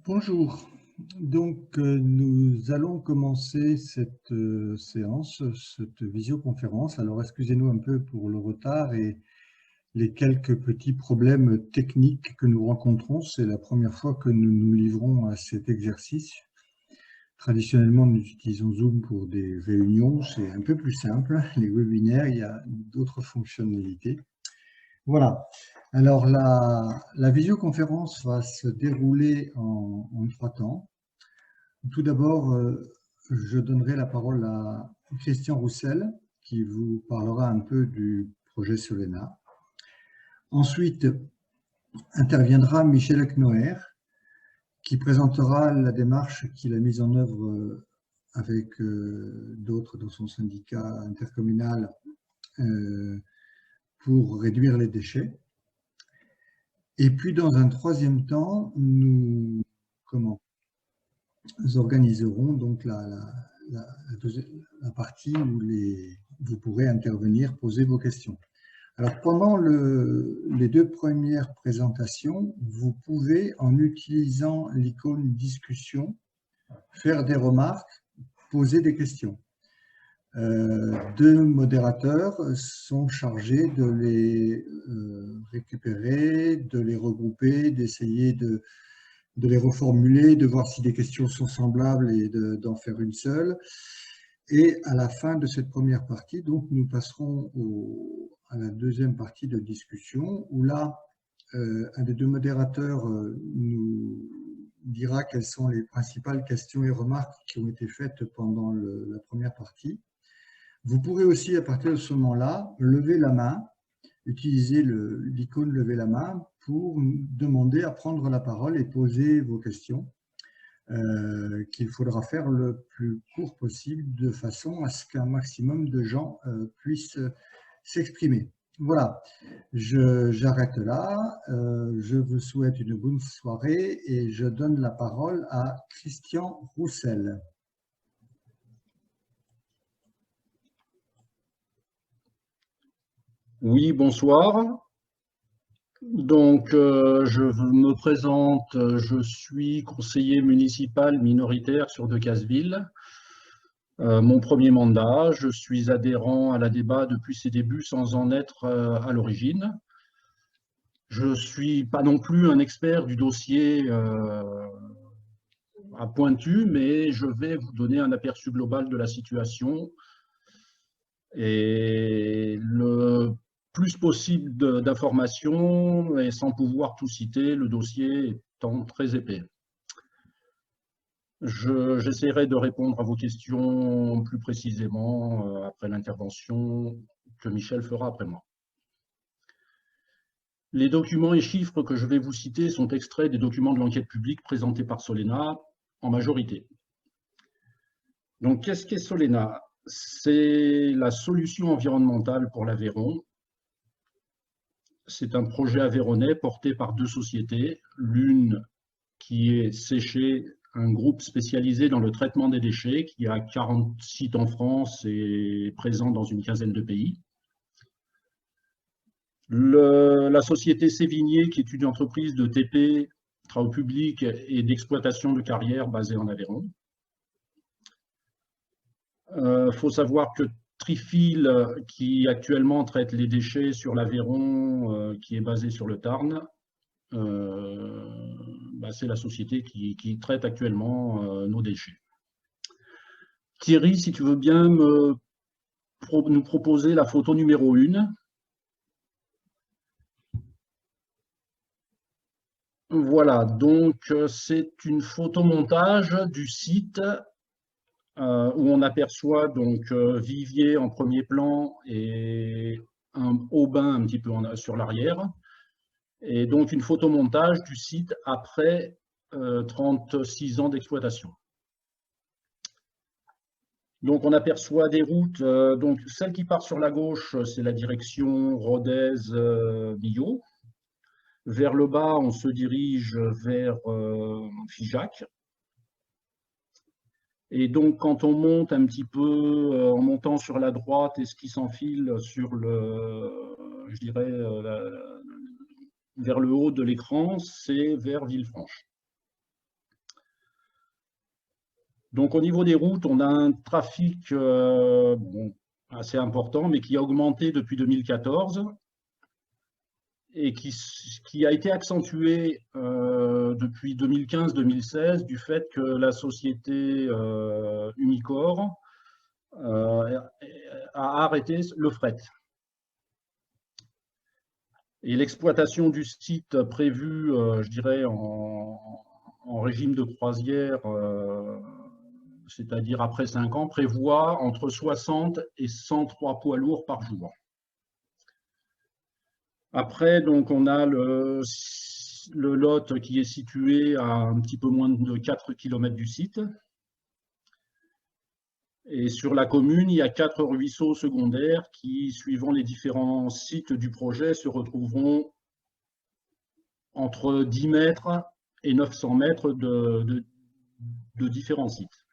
Bonjour. Donc, nous allons commencer cette séance, cette visioconférence. Alors, excusez-nous un peu pour le retard et les quelques petits problèmes techniques que nous rencontrons. C'est la première fois que nous nous livrons à cet exercice. Traditionnellement, nous utilisons Zoom pour des réunions. C'est un peu plus simple. Les webinaires, il y a d'autres fonctionnalités. Voilà. Alors, la visioconférence va se dérouler en trois temps. Tout d'abord, je donnerai la parole à Christian Roussel, qui vous parlera un peu du projet Solena. Ensuite, interviendra Michel Knoer, qui présentera la démarche qu'il a mise en œuvre avec d'autres dans son syndicat intercommunal pour réduire les déchets. Et puis, dans un troisième temps, nous organiserons donc la partie où vous pourrez intervenir, poser vos questions. Alors, pendant les deux premières présentations, vous pouvez, en utilisant l'icône discussion, faire des remarques, poser des questions. Deux modérateurs sont chargés de les récupérer, de les regrouper, d'essayer de les reformuler, de voir si des questions sont semblables et d'en faire une seule. Et à la fin de cette première partie, donc, nous passerons à la deuxième partie de discussion, où là, un des deux modérateurs nous dira quelles sont les principales questions et remarques qui ont été faites pendant la première partie. Vous pourrez aussi, à partir de ce moment-là, lever la main, utiliser l'icône lever la main pour demander à prendre la parole et poser vos questions qu'il faudra faire le plus court possible de façon à ce qu'un maximum de gens puissent s'exprimer. Voilà, j'arrête là. Je vous souhaite une bonne soirée et je donne la parole à Christian Roussel. Oui, bonsoir. Donc, je me présente, je suis conseiller municipal minoritaire sur Decazeville. Mon premier mandat, je suis adhérent à la débat depuis ses débuts sans en être à l'origine. Je ne suis pas non plus un expert du dossier à pointu, mais je vais vous donner un aperçu global de la situation et le plus possible d'informations et sans pouvoir tout citer, le dossier étant très épais. J'essaierai de répondre à vos questions plus précisément après l'intervention que Michel fera après moi. Les documents et chiffres que je vais vous citer sont extraits des documents de l'enquête publique présentés par Solena en majorité. Donc, qu'est-ce qu'est Solena? C'est la solution environnementale pour l'Aveyron. C'est un projet aveyronnais porté par deux sociétés, l'une qui est Séché, un groupe spécialisé dans le traitement des déchets, qui a 40 sites en France et est présent dans une quinzaine de pays. La société Sévigné, qui est une entreprise de TP, travaux publics et d'exploitation de carrières basée en Aveyron. Faut savoir que Trifil, qui actuellement traite les déchets sur l'Aveyron, qui est basé sur le Tarn, c'est la société qui traite actuellement nos déchets. Thierry, si tu veux bien nous proposer la photo numéro 1. Voilà, donc c'est une photomontage du site où on aperçoit donc Vivier en premier plan et un Aubin un petit peu sur l'arrière. Et donc une photomontage du site après 36 ans d'exploitation. Donc on aperçoit des routes, donc celle qui part sur la gauche, c'est la direction Rodez-Millau. Vers le bas, on se dirige vers Figeac. Et donc, quand on monte un petit peu, en montant sur la droite et ce qui s'enfile sur je dirais, vers le haut de l'écran, c'est vers Villefranche. Donc au niveau des routes, on a un trafic bon, assez important, mais qui a augmenté depuis 2014 et qui a été accentué depuis 2015-2016 du fait que la société Umicore a arrêté le fret. Et l'exploitation du site prévu, je dirais, en régime de croisière, c'est-à-dire après 5 ans, prévoit entre 60 et 103 poids lourds par jour. Après, donc, on a le Lot qui est situé à un petit peu moins de 4 km du site. Et sur la commune, il y a 4 ruisseaux secondaires qui, suivant les différents sites du projet, se retrouveront entre 10 mètres et 900 mètres de différents sites.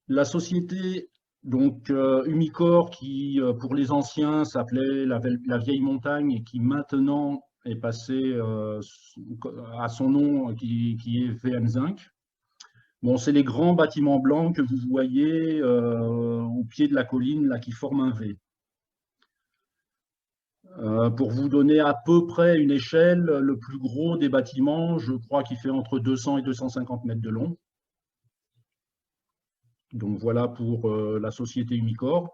La société donc Umicore, qui pour les anciens s'appelait la Vieille Montagne et qui maintenant est passée à son nom qui est VM Zinc. Bon, c'est les grands bâtiments blancs que vous voyez au pied de la colline là, qui forment un V. Pour vous donner à peu près une échelle, le plus gros des bâtiments, je crois qu'il fait entre 200 et 250 mètres de long. Donc voilà pour la société Umicore.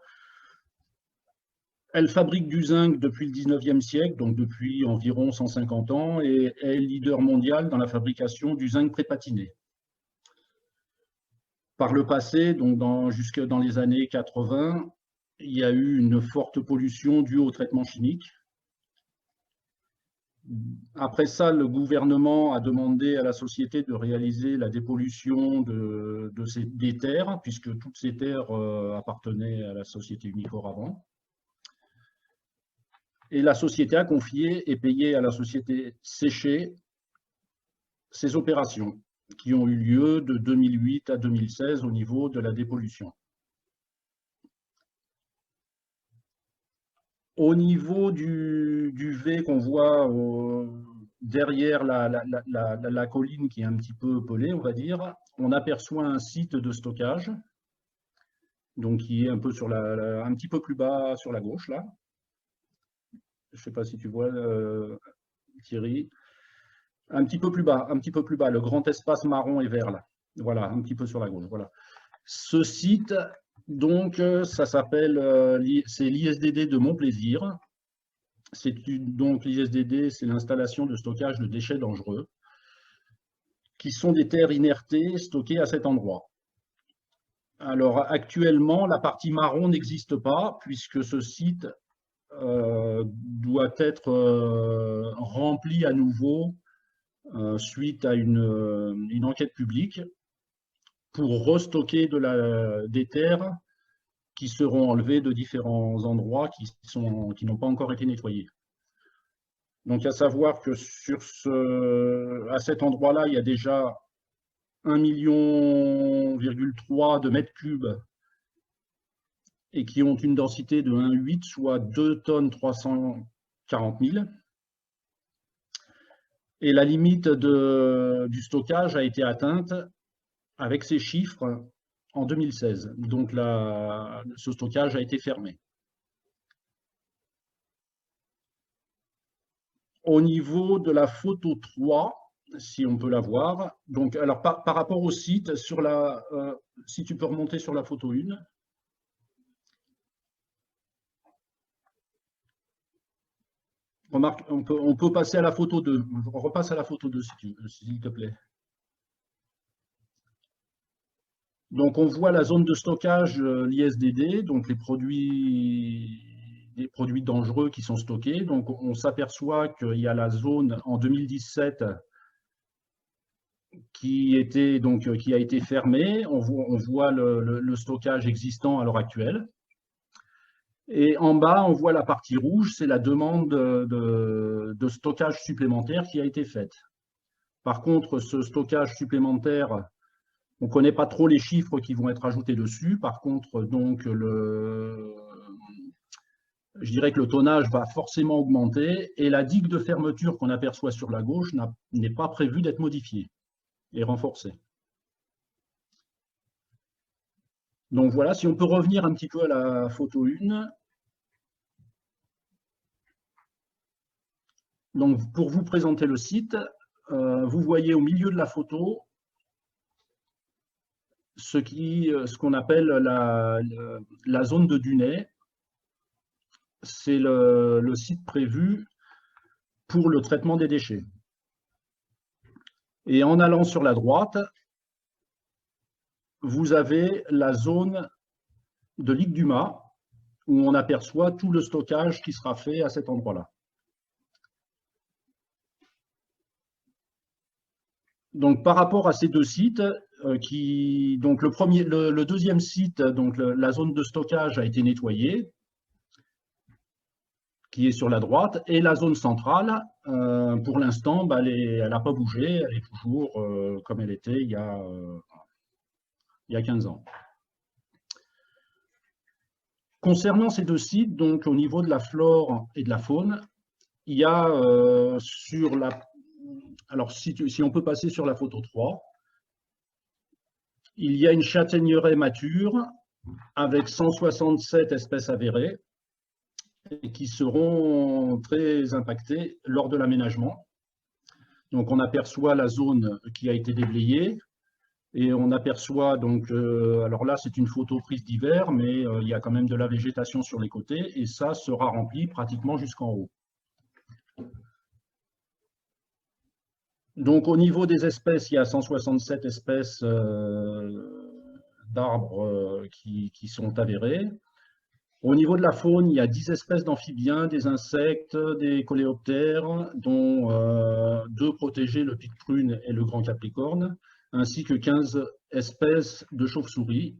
Elle fabrique du zinc depuis le 19e siècle, donc depuis environ 150 ans, et est leader mondial dans la fabrication du zinc prépatiné. Par le passé, donc jusque dans les années 80, il y a eu une forte pollution due au traitement chimique. Après ça, le gouvernement a demandé à la société de réaliser la dépollution des terres, puisque toutes ces terres appartenaient à la société Umicore avant. Et la société a confié et payé à la société Séché ces opérations qui ont eu lieu de 2008 à 2016 au niveau de la dépollution. Au niveau du V qu'on voit derrière la colline qui est un petit peu pelée, on va dire, on aperçoit un site de stockage, donc qui est un peu un petit peu plus bas sur la gauche là. Je ne sais pas si tu vois Thierry. Un petit peu plus bas, le grand espace marron et vert là. Voilà, un petit peu sur la gauche. Voilà. Ce site, donc, ça s'appelle, c'est l'ISDD de Montplaisir. Donc, l'ISDD, c'est l'installation de stockage de déchets dangereux, qui sont des terres inertées stockées à cet endroit. Alors, actuellement, la partie marron n'existe pas, puisque ce site doit être rempli à nouveau suite à une enquête publique pour restocker des terres qui seront enlevées de différents endroits qui n'ont pas encore été nettoyés. Donc, à savoir que à cet endroit-là, il y a déjà 1,3 million de mètres cubes et qui ont une densité de 1,8, soit 2 tonnes 340 000. Et la limite du stockage a été atteinte avec ces chiffres en 2016. Donc ce stockage a été fermé. Au niveau de la photo 3, si on peut la voir, donc, alors, par rapport au site, si tu peux remonter sur la photo 1. Remarque, on peut passer à la photo 2. On repasse à la photo 2, s'il te plaît. Donc, on voit la zone de stockage, l'ISDD, donc les produits dangereux qui sont stockés. Donc, on s'aperçoit qu'il y a la zone en 2017 qui a été fermée. On voit le stockage existant à l'heure actuelle. Et en bas, on voit la partie rouge, c'est la demande de stockage supplémentaire qui a été faite. Par contre, ce stockage supplémentaire, on ne connaît pas trop les chiffres qui vont être ajoutés dessus. Par contre, donc, je dirais que le tonnage va forcément augmenter et la digue de fermeture qu'on aperçoit sur la gauche n'est pas prévue d'être modifiée. et renforcée. Donc voilà, si on peut revenir un petit peu à la photo 1. Donc pour vous présenter le site, vous voyez au milieu de la photo ce qu'on appelle la zone de Dunay. C'est le site prévu pour le traitement des déchets. Et en allant sur la droite, vous avez la zone de Ligues-du-Mas, où on aperçoit tout le stockage qui sera fait à cet endroit-là. Donc, par rapport à ces deux sites, donc le deuxième site, donc la zone de stockage a été nettoyée, qui est sur la droite, et la zone centrale, pour l'instant, elle n'a pas bougé, elle est toujours comme elle était il y a 15 ans. Concernant ces deux sites, donc au niveau de la flore et de la faune, il y a alors si on peut passer sur la photo 3, il y a une châtaigneraie mature avec 167 espèces avérées et qui seront très impactées lors de l'aménagement. Donc on aperçoit la zone qui a été déblayée et on aperçoit donc, alors là c'est une photo prise d'hiver, mais il y a quand même de la végétation sur les côtés et ça sera rempli pratiquement jusqu'en haut. Donc au niveau des espèces, il y a 167 espèces d'arbres qui sont avérées. Au niveau de la faune, il y a 10 espèces d'amphibiens, des insectes, des coléoptères, dont 2 protégés, le pic-prune et le grand capricorne, ainsi que 15 espèces de chauves-souris,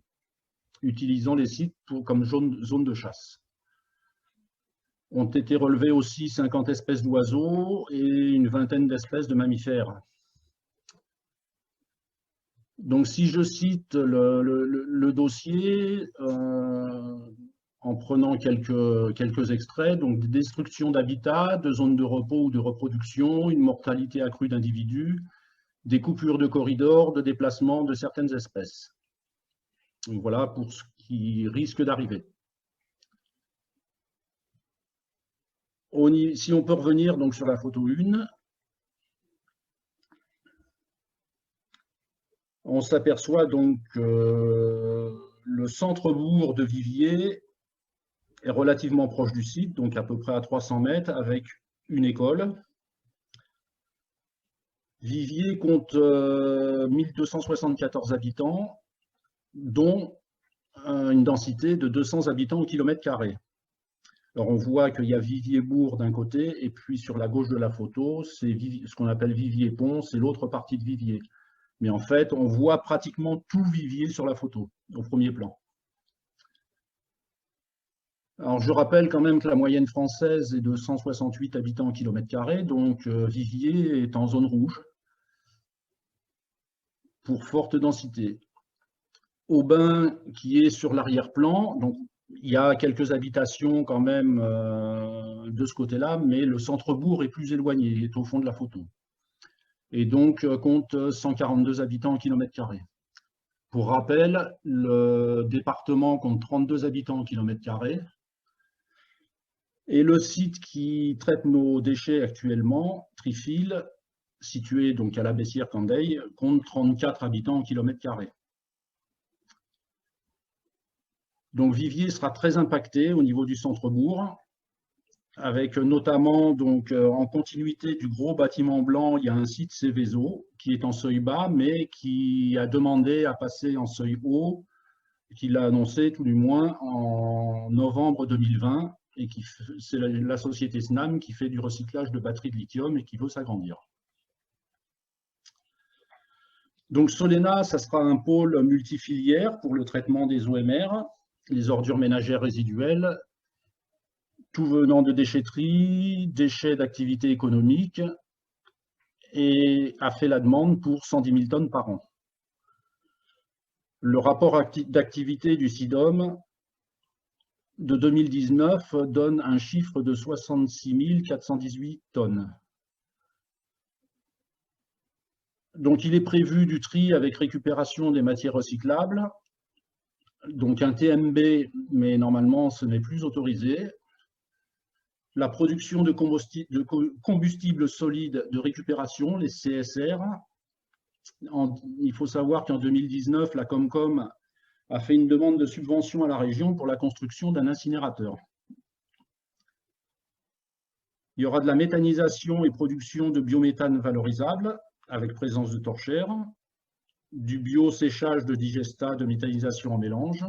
utilisant les sites comme zone de chasse. Ont été relevées aussi 50 espèces d'oiseaux et une vingtaine d'espèces de mammifères. Donc, si je cite le dossier, en prenant quelques extraits, donc des destructions d'habitats, de zones de repos ou de reproduction, une mortalité accrue d'individus, des coupures de corridors, de déplacement de certaines espèces. Donc, voilà pour ce qui risque d'arriver. Si on peut revenir donc sur la photo 1, on s'aperçoit donc que le centre-bourg de Viviers est relativement proche du site, donc à peu près à 300 mètres, avec une école. Viviers compte 1274 habitants, dont une densité de 200 habitants au kilomètre carré. Alors on voit qu'il y a Viviers-Bourg d'un côté, et puis sur la gauche de la photo, c'est ce qu'on appelle Viviers-Pont, c'est l'autre partie de Viviers. Mais en fait, on voit pratiquement tout Viviers sur la photo, au premier plan. Alors je rappelle quand même que la moyenne française est de 168 habitants au kilomètre carré, donc Viviers est en zone rouge, pour forte densité. Aubin, qui est sur l'arrière-plan, donc il y a quelques habitations quand même de ce côté-là, mais le centre-bourg est plus éloigné, il est au fond de la photo. Et donc compte 142 habitants au kilomètre carré. Pour rappel, le département compte 32 habitants au kilomètre carré. Et le site qui traite nos déchets actuellement, Trifil, situé donc à la Bessière-Candeille, compte 34 habitants au kilomètre carré. Donc Viviers sera très impacté au niveau du centre-bourg, avec notamment donc, en continuité du gros bâtiment blanc, il y a un site Céveso qui est en seuil bas, mais qui a demandé à passer en seuil haut, qui l'a annoncé tout du moins en novembre 2020, et c'est la société Snam qui fait du recyclage de batteries de lithium et qui veut s'agrandir. Donc Solena, ça sera un pôle multifilière pour le traitement des OMR, les ordures ménagères résiduelles, tout venant de déchetterie, déchets d'activité économique, et a fait la demande pour 110 000 tonnes par an. Le rapport d'activité du SIDOM de 2019 donne un chiffre de 66 418 tonnes. Donc, il est prévu du tri avec récupération des matières recyclables, donc un TMB, mais normalement, ce n'est plus autorisé. La production de combustibles solides de récupération, les CSR. Il faut savoir qu'en 2019, la Comcom a fait une demande de subvention à la région pour la construction d'un incinérateur. Il y aura de la méthanisation et production de biométhane valorisable avec présence de torchères, du bio-séchage de digestat de méthanisation en mélange,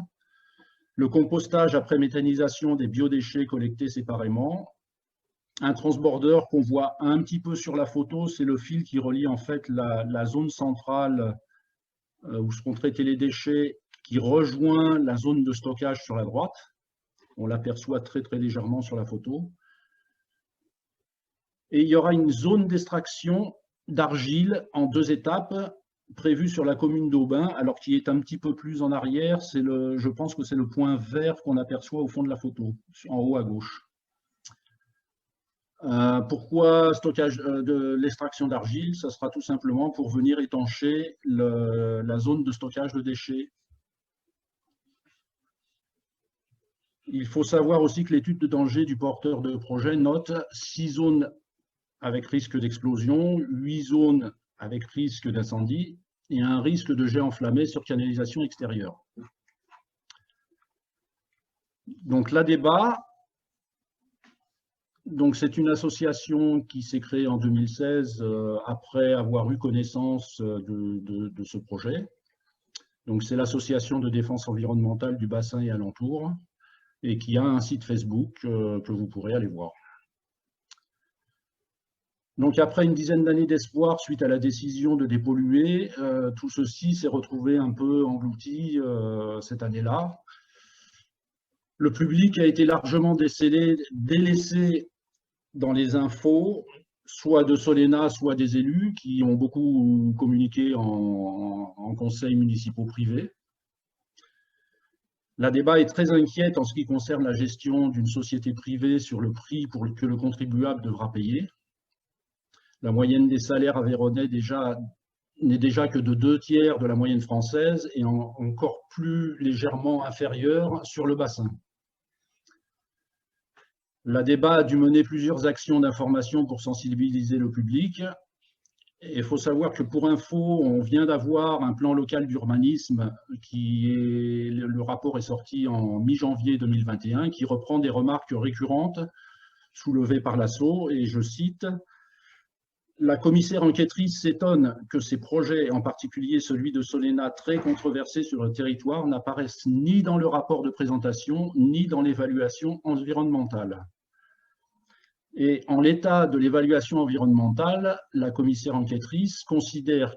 le compostage après méthanisation des biodéchets collectés séparément, un transborder qu'on voit un petit peu sur la photo, c'est le fil qui relie en fait la zone centrale où seront traités les déchets qui rejoint la zone de stockage sur la droite. On l'aperçoit très légèrement sur la photo. Et il y aura une zone d'extraction d'argile en 2 étapes prévue sur la commune d'Aubin, alors qui est un petit peu plus en arrière. Je pense que c'est le point vert qu'on aperçoit au fond de la photo, en haut à gauche. Pourquoi stockage de l'extraction d'argile? Ça sera tout simplement pour venir étancher la zone de stockage de déchets. Il faut savoir aussi que l'étude de danger du porteur de projet note 6 zones avec risque d'explosion, 8 zones avec risque d'incendie et un risque de jet enflammé sur canalisation extérieure. Donc l'ADEBA, c'est une association qui s'est créée en 2016 après avoir eu connaissance de ce projet. Donc c'est l'association de défense environnementale du bassin et alentours et qui a un site Facebook que vous pourrez aller voir. Donc après une dizaine d'années d'espoir suite à la décision de dépolluer, tout ceci s'est retrouvé un peu englouti cette année-là. Le public a été largement délaissé dans les infos, soit de Solena, soit des élus qui ont beaucoup communiqué en conseils municipaux privés. L'ADEBA est très inquiète en ce qui concerne la gestion d'une société privée sur le prix que le contribuable devra payer. La moyenne des salaires aveyronnais n'est déjà que de 2/3 de la moyenne française et encore plus légèrement inférieure sur le bassin. L'ADEBA a dû mener plusieurs actions d'information pour sensibiliser le public. Et il faut savoir que pour info, on vient d'avoir un plan local d'urbanisme le rapport est sorti en mi-janvier 2021, qui reprend des remarques récurrentes soulevées par l'ASSO, et je cite: la commissaire enquêtrice s'étonne que ces projets, en particulier celui de Solena, très controversé sur le territoire, n'apparaissent ni dans le rapport de présentation, ni dans l'évaluation environnementale. Et en l'état de l'évaluation environnementale, la commissaire enquêtrice considère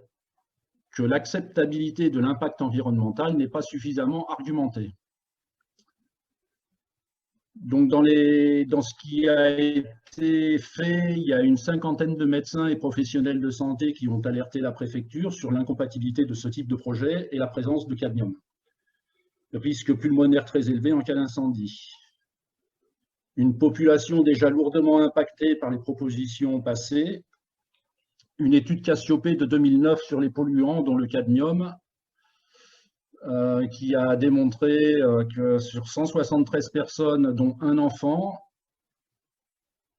que l'acceptabilité de l'impact environnemental n'est pas suffisamment argumentée. Donc, dans ce qui a été fait, il y a une 50aine de médecins et professionnels de santé qui ont alerté la préfecture sur l'incompatibilité de ce type de projet et la présence de cadmium. Le risque pulmonaire très élevé en cas d'incendie. Une population déjà lourdement impactée par les propositions passées. Une étude Cassiopée de 2009 sur les polluants, dont le cadmium, qui a démontré que sur 173 personnes, dont un enfant,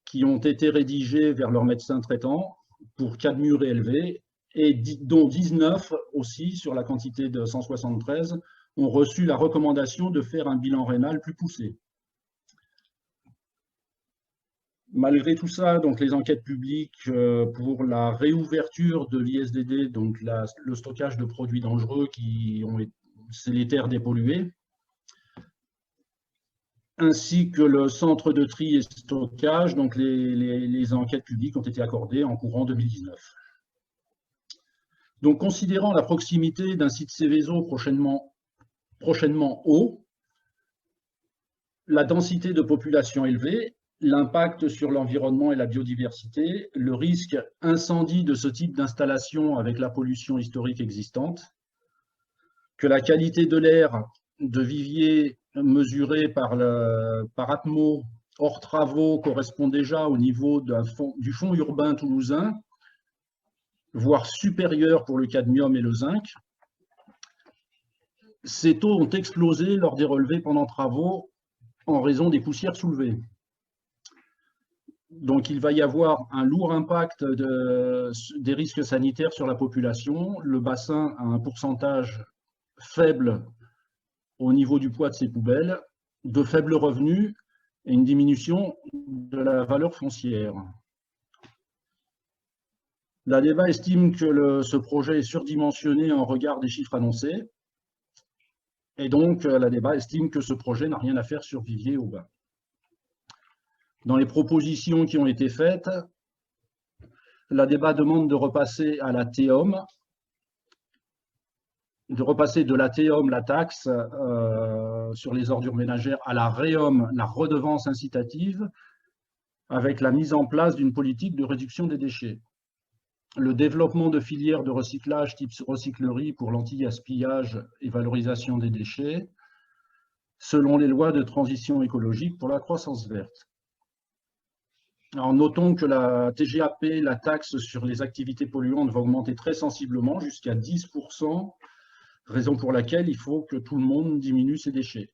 qui ont été rédigées vers leur médecin traitant pour cadmiure élevé, et dont 19 aussi, sur la quantité de 173, ont reçu la recommandation de faire un bilan rénal plus poussé. Malgré tout ça, donc les enquêtes publiques pour la réouverture de l'ISDD, donc le stockage de produits dangereux c'est les terres dépolluées, ainsi que le centre de tri et stockage, donc les enquêtes publiques ont été accordées en courant 2019. Donc, considérant la proximité d'un site Seveso prochainement haut, la densité de population élevée, l'impact sur l'environnement et la biodiversité, le risque incendie de ce type d'installation avec la pollution historique existante, que la qualité de l'air de vivier mesuré par Atmo hors travaux correspond déjà au niveau du fond urbain toulousain, voire supérieurs pour le cadmium et le zinc. Ces taux ont explosé lors des relevés pendant travaux en raison des poussières soulevées. Donc, il va y avoir un lourd impact des risques sanitaires sur la population. Le bassin a un pourcentage faible au niveau du poids de ses poubelles, de faibles revenus et une diminution de la valeur foncière. L'ADEBA estime que ce projet est surdimensionné en regard des chiffres annoncés. Et donc, l'ADEBA estime que ce projet n'a rien à faire sur Viviers-Aubin. Dans les propositions qui ont été faites, l'ADEBA demande de repasser à la TEOM, de repasser de la TEOM, la taxe sur les ordures ménagères, à la REOM, la redevance incitative, avec la mise en place d'une politique de réduction des déchets. Le développement de filières de recyclage type recyclerie pour l'anti-gaspillage et valorisation des déchets, selon les lois de transition écologique pour la croissance verte. Alors, notons que la TGAP, la taxe sur les activités polluantes, va augmenter très sensiblement, jusqu'à 10%, raison pour laquelle il faut que tout le monde diminue ses déchets.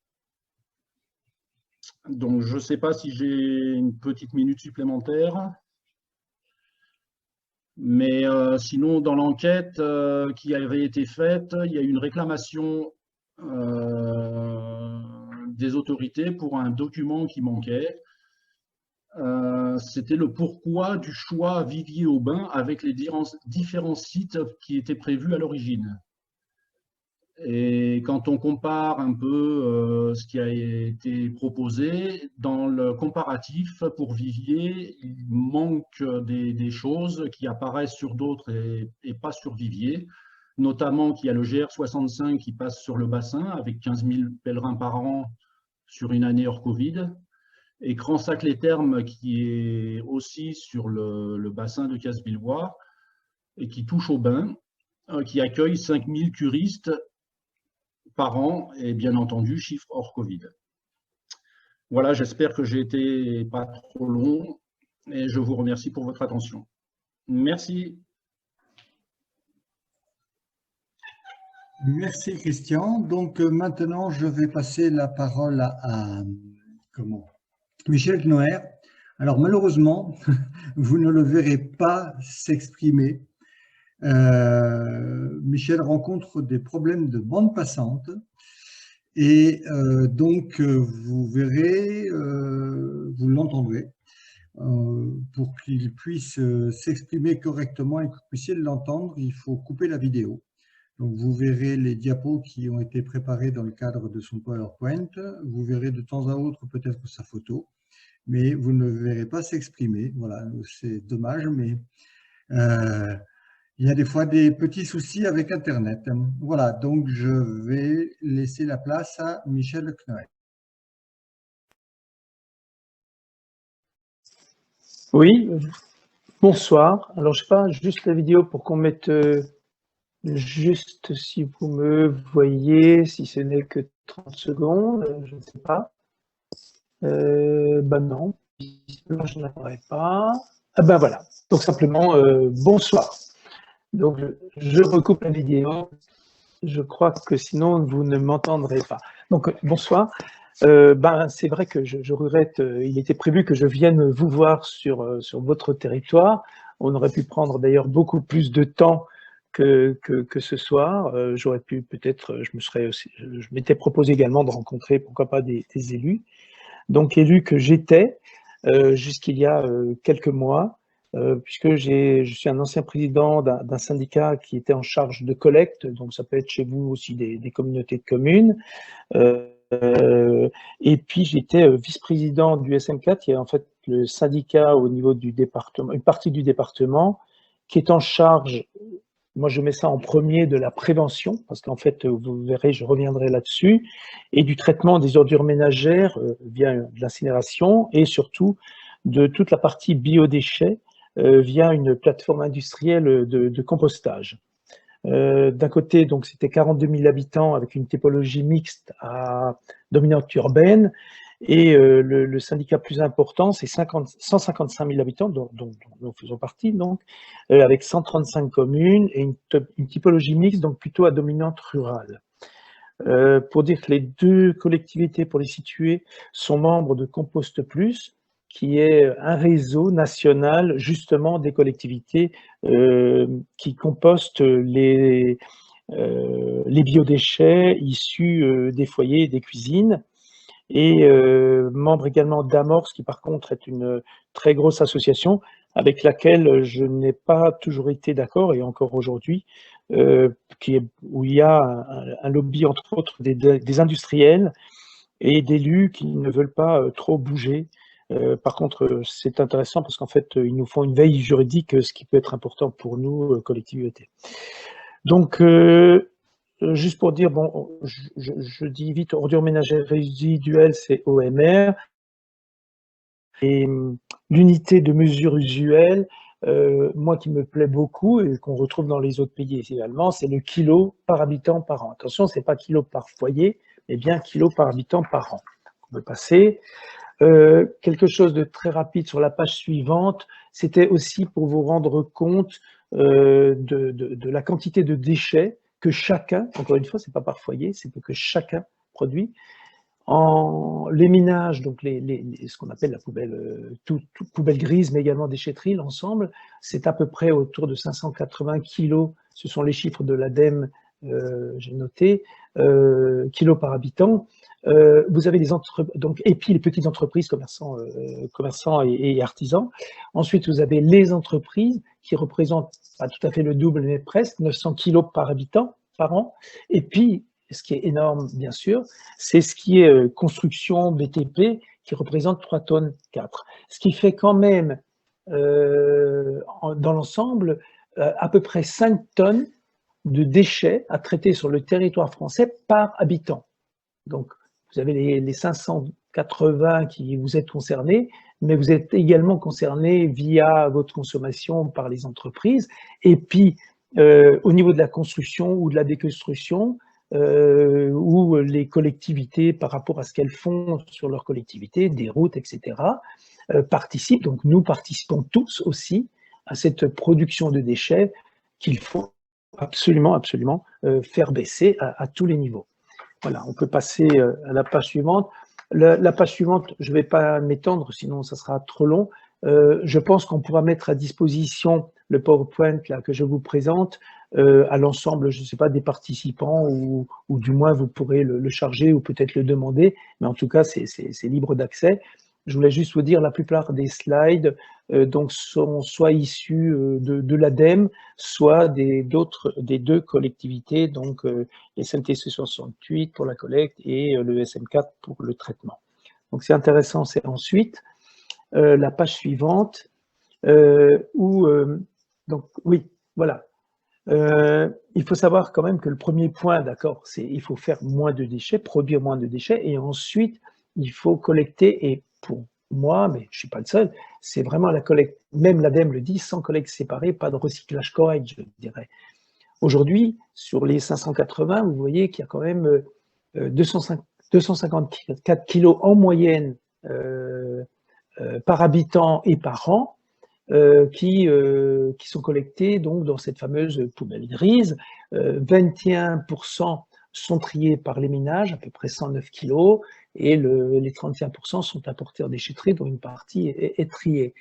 Donc, je ne sais pas si j'ai une petite minute supplémentaire. Mais sinon, dans l'enquête qui avait été faite, il y a eu une réclamation des autorités pour un document qui manquait. C'était le pourquoi du choix Viviers-Aubin avec les différents sites qui étaient prévus à l'origine. Et quand on compare un peu ce qui a été proposé, dans le comparatif pour Viviers, il manque des choses qui apparaissent sur d'autres et pas sur Viviers, notamment qu'il y a le GR65 qui passe sur le bassin avec 15 000 pèlerins par an sur une année hors Covid, et Cransac-les-Thermes qui est aussi sur le bassin de Casse-Villevoie et qui touche au bain, qui accueille 5 000 curistes par an, et bien entendu, chiffre hors Covid. Voilà, j'espère que j'ai été pas trop long, et je vous remercie pour votre attention. Merci. Merci Christian. Donc maintenant, je vais passer la parole à Michel Knoer. Alors malheureusement, vous ne le verrez pas s'exprimer. Michel rencontre des problèmes de bande passante et donc vous verrez, vous l'entendrez pour qu'il puisse s'exprimer correctement et que vous puissiez l'entendre, il faut couper la vidéo. Donc vous verrez les diapos qui ont été préparés dans le cadre de son PowerPoint, vous verrez de temps à autre peut-être sa photo, mais vous ne verrez pas s'exprimer. Voilà, c'est dommage, mais il y a des fois des petits soucis avec Internet. Voilà, donc je vais laisser la place à Michel Knoer. Oui, bonsoir. Alors, je sais pas, juste la vidéo pour qu'on mette juste si vous me voyez, si ce n'est que 30 secondes, je ne sais pas. Non, je n'apparaît pas. Ah ben voilà, donc simplement, bonsoir. Donc, je recoupe la vidéo. Je crois que sinon, vous ne m'entendrez pas. Donc, bonsoir. C'est vrai que je regrette, il était prévu que je vienne vous voir sur votre territoire. On aurait pu prendre d'ailleurs beaucoup plus de temps que ce soir. J'aurais pu peut-être, je m'étais proposé également de rencontrer, pourquoi pas, des élus. Donc, élu que j'étais jusqu'il y a quelques mois, puisque je suis un ancien président d'un syndicat qui était en charge de collecte, donc ça peut être chez vous aussi des communautés de communes. Et puis j'étais vice-président du SM4, qui est en fait le syndicat au niveau du département, une partie du département, qui est en charge, moi je mets ça en premier, de la prévention, parce qu'en fait, vous verrez, je reviendrai là-dessus, et du traitement des ordures ménagères via de l'incinération, et surtout de toute la partie biodéchets via une plateforme industrielle de compostage. D'un côté, donc c'était 42 000 habitants avec une typologie mixte à dominante urbaine, Et le syndicat plus important, c'est 155 000 habitants, dont nous faisons partie, donc, avec 135 communes et une typologie mixte, donc plutôt à dominante rurale. Pour dire que les deux collectivités, pour les situer, sont membres de Compost Plus, qui est un réseau national justement des collectivités qui compostent les biodéchets issus des foyers et des cuisines, et membre également d'Amorce, qui par contre est une très grosse association avec laquelle je n'ai pas toujours été d'accord, et encore aujourd'hui, où il y a un lobby, entre autres, des industriels et d'élus qui ne veulent pas trop bouger. Par contre, c'est intéressant parce qu'en fait, ils nous font une veille juridique, ce qui peut être important pour nous, collectivités. Donc, juste pour dire, bon, je dis vite, ordures ménagères résiduelles, c'est OMR. Et l'unité de mesure usuelle, moi qui me plaît beaucoup et qu'on retrouve dans les autres pays également, c'est le kilo par habitant par an. Attention, c'est pas kilo par foyer, mais bien kilo par habitant par an. On peut passer. Quelque chose de très rapide sur la page suivante, c'était aussi pour vous rendre compte de la quantité de déchets que chacun, encore une fois, c'est pas par foyer, c'est que chacun produit. Les ménages, donc ce qu'on appelle la poubelle, poubelle grise, mais également déchetterie, l'ensemble, c'est à peu près autour de 580 kilos, ce sont les chiffres de l'ADEME, j'ai noté, kilos par habitant. Vous avez donc, et puis les petites entreprises, commerçants et artisans. Ensuite, vous avez les entreprises qui représentent pas tout à fait le double, mais presque 900 kilos par habitant par an. Et puis, ce qui est énorme, bien sûr, c'est ce qui est construction, BTP, qui représente 3 tonnes 4. Ce qui fait quand même, dans l'ensemble, à peu près 5 tonnes de déchets à traiter sur le territoire français par habitant. Donc, vous avez les 580 qui vous êtes concernés, mais vous êtes également concernés via votre consommation par les entreprises. Et puis, au niveau de la construction ou de la déconstruction, où les collectivités, par rapport à ce qu'elles font sur leur collectivité, des routes, etc., participent. Donc, nous participons tous aussi à cette production de déchets qu'il faut absolument faire baisser à tous les niveaux. Voilà, on peut passer à la page suivante. La page suivante, je ne vais pas m'étendre, sinon ça sera trop long. Je pense qu'on pourra mettre à disposition le PowerPoint là, que je vous présente à l'ensemble, je ne sais pas, des participants, ou du moins vous pourrez le charger ou peut-être le demander, mais en tout cas, c'est libre d'accès. Je voulais juste vous dire, la plupart des slides donc sont soit issus de l'ADEME, soit des deux collectivités, donc SMTC 68 pour la collecte et le SM4 pour le traitement. Donc c'est intéressant, c'est ensuite la page suivante, donc oui, voilà. Il faut savoir quand même que le premier point, d'accord, c'est il faut faire moins de déchets, produire moins de déchets, et ensuite il faut collecter, et pour moi, mais je ne suis pas le seul, c'est vraiment la collecte, même l'ADEME le dit, sans collecte séparée, pas de recyclage correct, je dirais. Aujourd'hui, sur les 580, vous voyez qu'il y a quand même 254 kilos en moyenne par habitant et par an, qui sont collectés donc dans cette fameuse poubelle grise. 21% sont triés par les ménages, à peu près 109 kilos, et les 31% sont apportés en déchetterie, dont une partie est triée.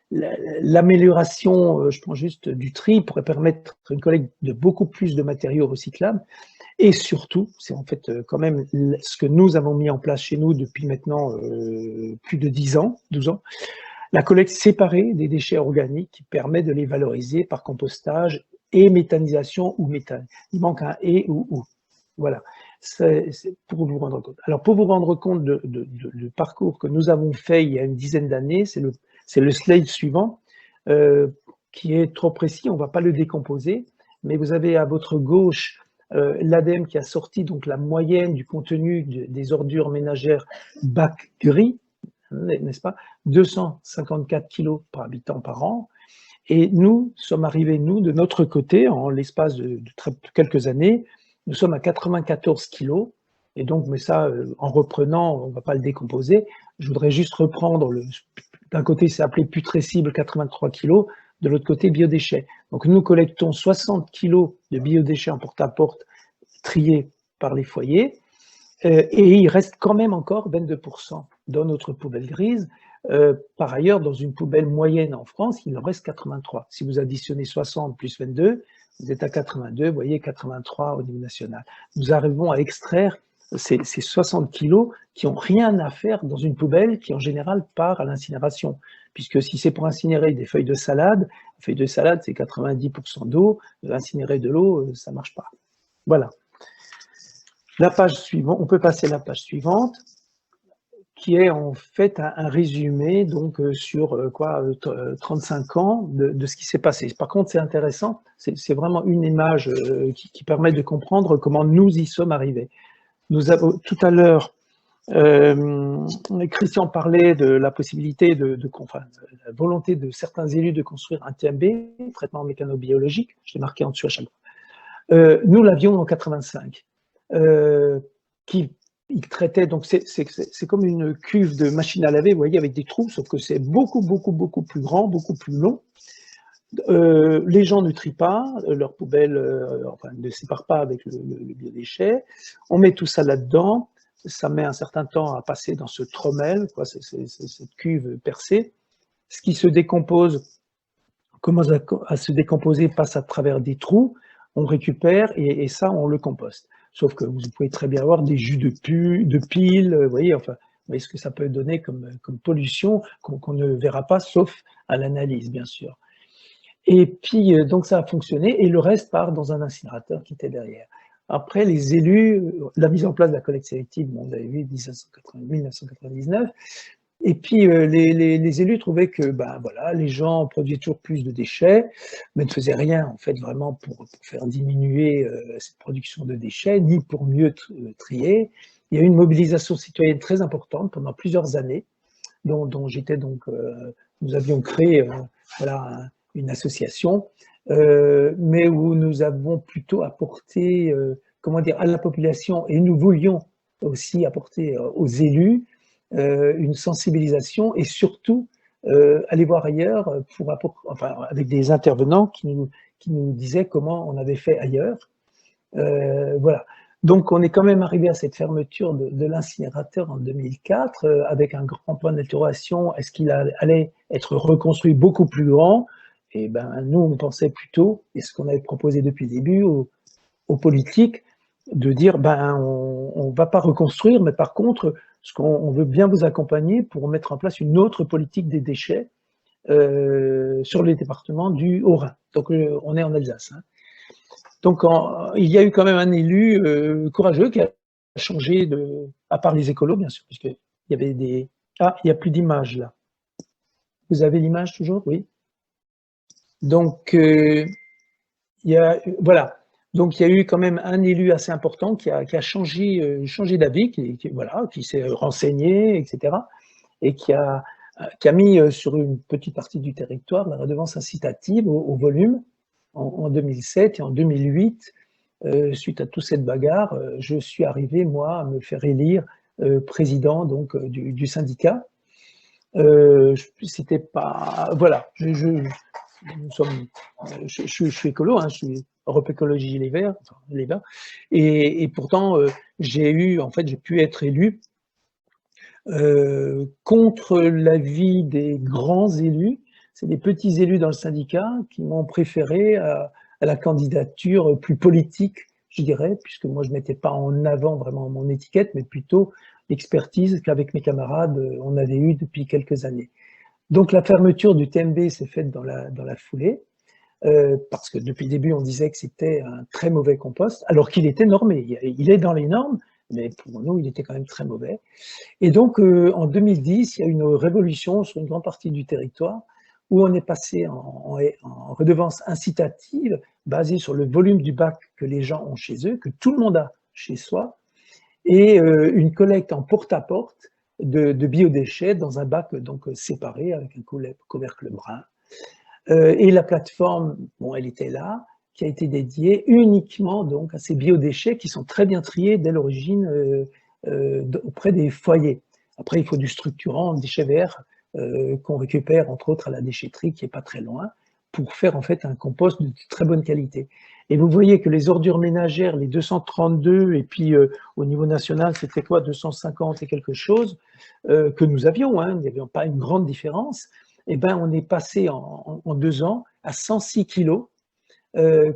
L'amélioration, je prends juste du tri, pourrait permettre une collecte de beaucoup plus de matériaux recyclables. Et surtout, c'est en fait quand même ce que nous avons mis en place chez nous depuis maintenant plus de 10 ans, 12 ans, la collecte séparée des déchets organiques qui permet de les valoriser par compostage et méthanisation ou méthane. Il manque un « et » ou « voilà ». C'est pour vous rendre compte. Alors, pour vous rendre compte du parcours que nous avons fait il y a une dizaine d'années, c'est le slide suivant, qui est trop précis, on ne va pas le décomposer, mais vous avez à votre gauche l'ADEME qui a sorti donc la moyenne du contenu des ordures ménagères bac gris, n'est-ce pas, 254 kilos par habitant par an. Et nous sommes arrivés, nous, de notre côté, en l'espace de quelques années, nous sommes à 94 kilos Et donc, mais ça, en reprenant, on ne va pas le décomposer. Je voudrais juste reprendre, d'un côté, c'est appelé putrescible 83 kg, de l'autre côté, biodéchets. Donc, nous collectons 60 kg de biodéchets en porte-à-porte triés par les foyers, et il reste quand même encore 22% dans notre poubelle grise. Par ailleurs, dans une poubelle moyenne en France, il en reste 83. Si vous additionnez 60 plus 22, vous êtes à 82, vous voyez 83 au niveau national. Nous arrivons à extraire ces 60 kilos qui n'ont rien à faire dans une poubelle qui en général part à l'incinération. Puisque si c'est pour incinérer des feuilles de salade, c'est 90% d'eau, incinérer de l'eau, ça ne marche pas. Voilà. La page suivante, on peut passer à la page suivante, qui est en fait un résumé donc sur 35 ans de ce qui s'est passé. Par contre, c'est intéressant, c'est vraiment une image qui permet de comprendre comment nous y sommes arrivés. Nous avons tout à l'heure, Christian parlait de la possibilité la volonté de certains élus de construire un TMB, traitement mécanobiologique, je l'ai marqué en dessous à chaque fois. Nous l'avions en 85. Qui il traitait, donc c'est comme une cuve de machine à laver, vous voyez, avec des trous, sauf que c'est beaucoup plus grand, beaucoup plus long. Les gens ne trient pas, leur poubelle ne sépare pas avec le biodéchet. On met tout ça là-dedans, ça met un certain temps à passer dans ce trommel, cette cuve percée. Ce qui se décompose, commence à se décomposer, passe à travers des trous, on récupère et ça, on le composte. Sauf que vous pouvez très bien avoir des jus de pile, vous voyez ce que ça peut donner comme pollution qu'on ne verra pas, sauf à l'analyse, bien sûr. Et puis, donc ça a fonctionné, et le reste part dans un incinérateur qui était derrière. Après, les élus, la mise en place de la collecte sélective, on l'avait vu, 1999, et puis les élus trouvaient que les gens produisaient toujours plus de déchets, mais ne faisaient rien en fait vraiment pour faire diminuer cette production de déchets, ni pour mieux trier. Il y a eu une mobilisation citoyenne très importante pendant plusieurs années, dont j'étais donc, nous avions créé une association, mais où nous avons plutôt apporté, à la population, et nous voulions aussi apporter aux élus une sensibilisation et surtout aller voir ailleurs avec des intervenants qui nous disaient comment on avait fait ailleurs. Voilà. Donc on est quand même arrivé à cette fermeture de l'incinérateur en 2004 avec un grand point d'interrogation, est-ce qu'il allait être reconstruit beaucoup plus grand? Et nous on pensait plutôt, et ce qu'on avait proposé depuis le début aux politiques, de dire on va pas reconstruire, mais par contre on veut bien vous accompagner pour mettre en place une autre politique des déchets sur les départements du Haut-Rhin. Donc on est en Alsace. Hein. Donc il y a eu quand même un élu courageux qui a changé à part les écolos bien sûr, puisqu'il y avait des... Ah, il n'y a plus d'image là. Vous avez l'image toujours? Oui. Donc voilà. Donc il y a eu quand même un élu assez important qui a changé d'avis, qui s'est renseigné, etc. Et qui a mis sur une petite partie du territoire la redevance incitative au volume en 2007 et en 2008. Suite à toute cette bagarre, je suis arrivé, moi, à me faire élire président donc, du syndicat. C'était pas... Voilà, je suis écolo, hein, je suis Europe Écologie Les Verts, et pourtant j'ai pu être élu contre l'avis des grands élus. C'est des petits élus dans le syndicat qui m'ont préféré à la candidature plus politique, je dirais, puisque moi je ne mettais pas en avant vraiment mon étiquette, mais plutôt l'expertise qu'avec mes camarades on avait eue depuis quelques années. Donc la fermeture du TMB s'est faite dans la foulée, parce que depuis le début on disait que c'était un très mauvais compost, alors qu'il était normé, il est dans les normes, mais pour nous il était quand même très mauvais. Et donc en 2010, il y a eu une révolution sur une grande partie du territoire, où on est passé en redevance incitative, basée sur le volume du bac que les gens ont chez eux, que tout le monde a chez soi, et une collecte en porte-à-porte de biodéchets dans un bac donc séparé avec un couvercle brun. Et la plateforme, bon, elle était là, qui a été dédié uniquement donc à ces biodéchets qui sont très bien triés dès l'origine auprès des foyers. Après, il faut du structurant, déchets verts, qu'on récupère entre autres à la déchetterie qui n'est pas très loin, pour faire en fait un compost de très bonne qualité. Et vous voyez que les ordures ménagères, les 232, et puis au niveau national, c'était quoi, 250 et quelque chose, que nous avions, hein, il n'y avait pas une grande différence, et ben on est passé en 2 ans à 106 kilos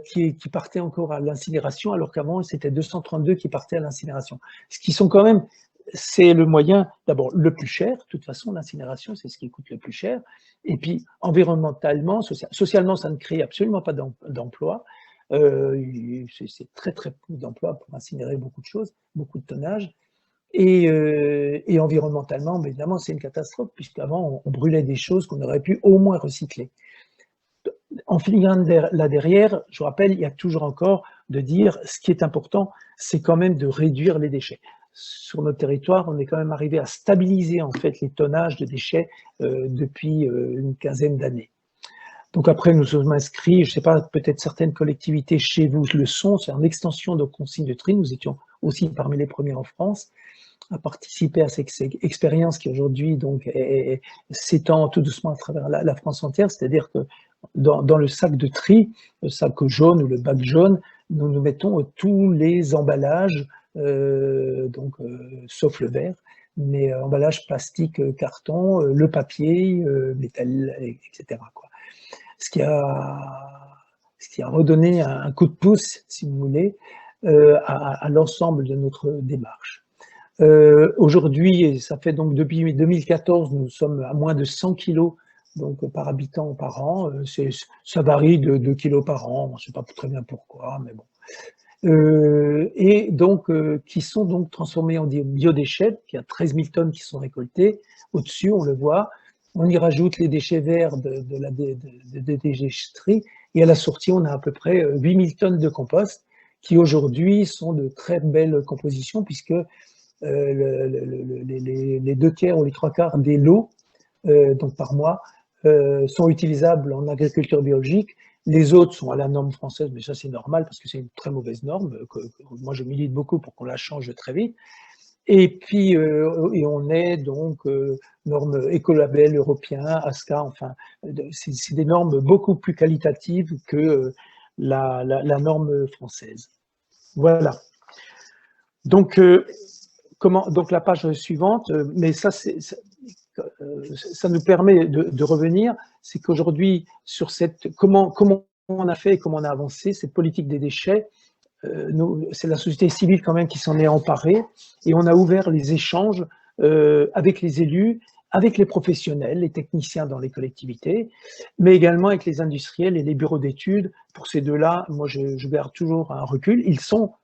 qui partaient encore à l'incinération, alors qu'avant c'était 232 qui partaient à l'incinération. Ce qui sont quand même, c'est le moyen, d'abord le plus cher, de toute façon l'incinération c'est ce qui coûte le plus cher, et puis environnementalement, socialement ça ne crée absolument pas d'emploi, c'est très très peu d'emplois pour incinérer beaucoup de choses, beaucoup de tonnage, et environnementalement, mais évidemment c'est une catastrophe, puisqu'avant on brûlait des choses qu'on aurait pu au moins recycler. En finissant là derrière, je vous rappelle, il y a toujours encore de dire, ce qui est important, c'est quand même de réduire les déchets. Sur notre territoire, on est quand même arrivé à stabiliser en fait les tonnages de déchets depuis une quinzaine d'années. Donc après, nous sommes inscrits, je ne sais pas, peut-être certaines collectivités chez vous le sont, c'est en extension de consignes de tri. Nous étions aussi parmi les premiers en France à participer à cette expérience qui aujourd'hui donc s'étend tout doucement à travers la France entière, c'est-à-dire que dans le sac de tri, le sac jaune ou le bac jaune, nous mettons tous les emballages, sauf le verre, mais emballage plastique, carton, le papier, métal, etc., quoi. Ce qui a redonné un coup de pouce, si vous voulez, à l'ensemble de notre démarche. Aujourd'hui, ça fait donc depuis 2014, nous sommes à moins de 100 kilos donc, par habitant par an. Ça varie de 2 kilos par an, on ne sait pas très bien pourquoi, mais bon. Et donc, qui sont donc transformés en biodéchets. Il y a 13 000 tonnes qui sont récoltées. Au-dessus, on le voit. On y rajoute les déchets verts de déchetterie. Et à la sortie, on a à peu près 8 000 tonnes de compost qui aujourd'hui sont de très belles compositions puisque les 2 tiers ou les 3 quarts des lots donc par mois sont utilisables en agriculture biologique. Les autres sont à la norme française, mais ça c'est normal parce que c'est une très mauvaise norme. Moi je milite beaucoup pour qu'on la change très vite. Et puis et on est donc normes écolabel européen, ASCA, enfin c'est des normes beaucoup plus qualitatives que la norme française. Voilà. Donc donc la page suivante, mais ça nous permet de revenir, c'est qu'aujourd'hui, sur comment on a fait et comment on a avancé cette politique des déchets, c'est la société civile quand même qui s'en est emparée, et on a ouvert les échanges avec les élus, avec les professionnels, les techniciens dans les collectivités, mais également avec les industriels et les bureaux d'études. Pour ces deux-là, moi je garde toujours un recul, ils sont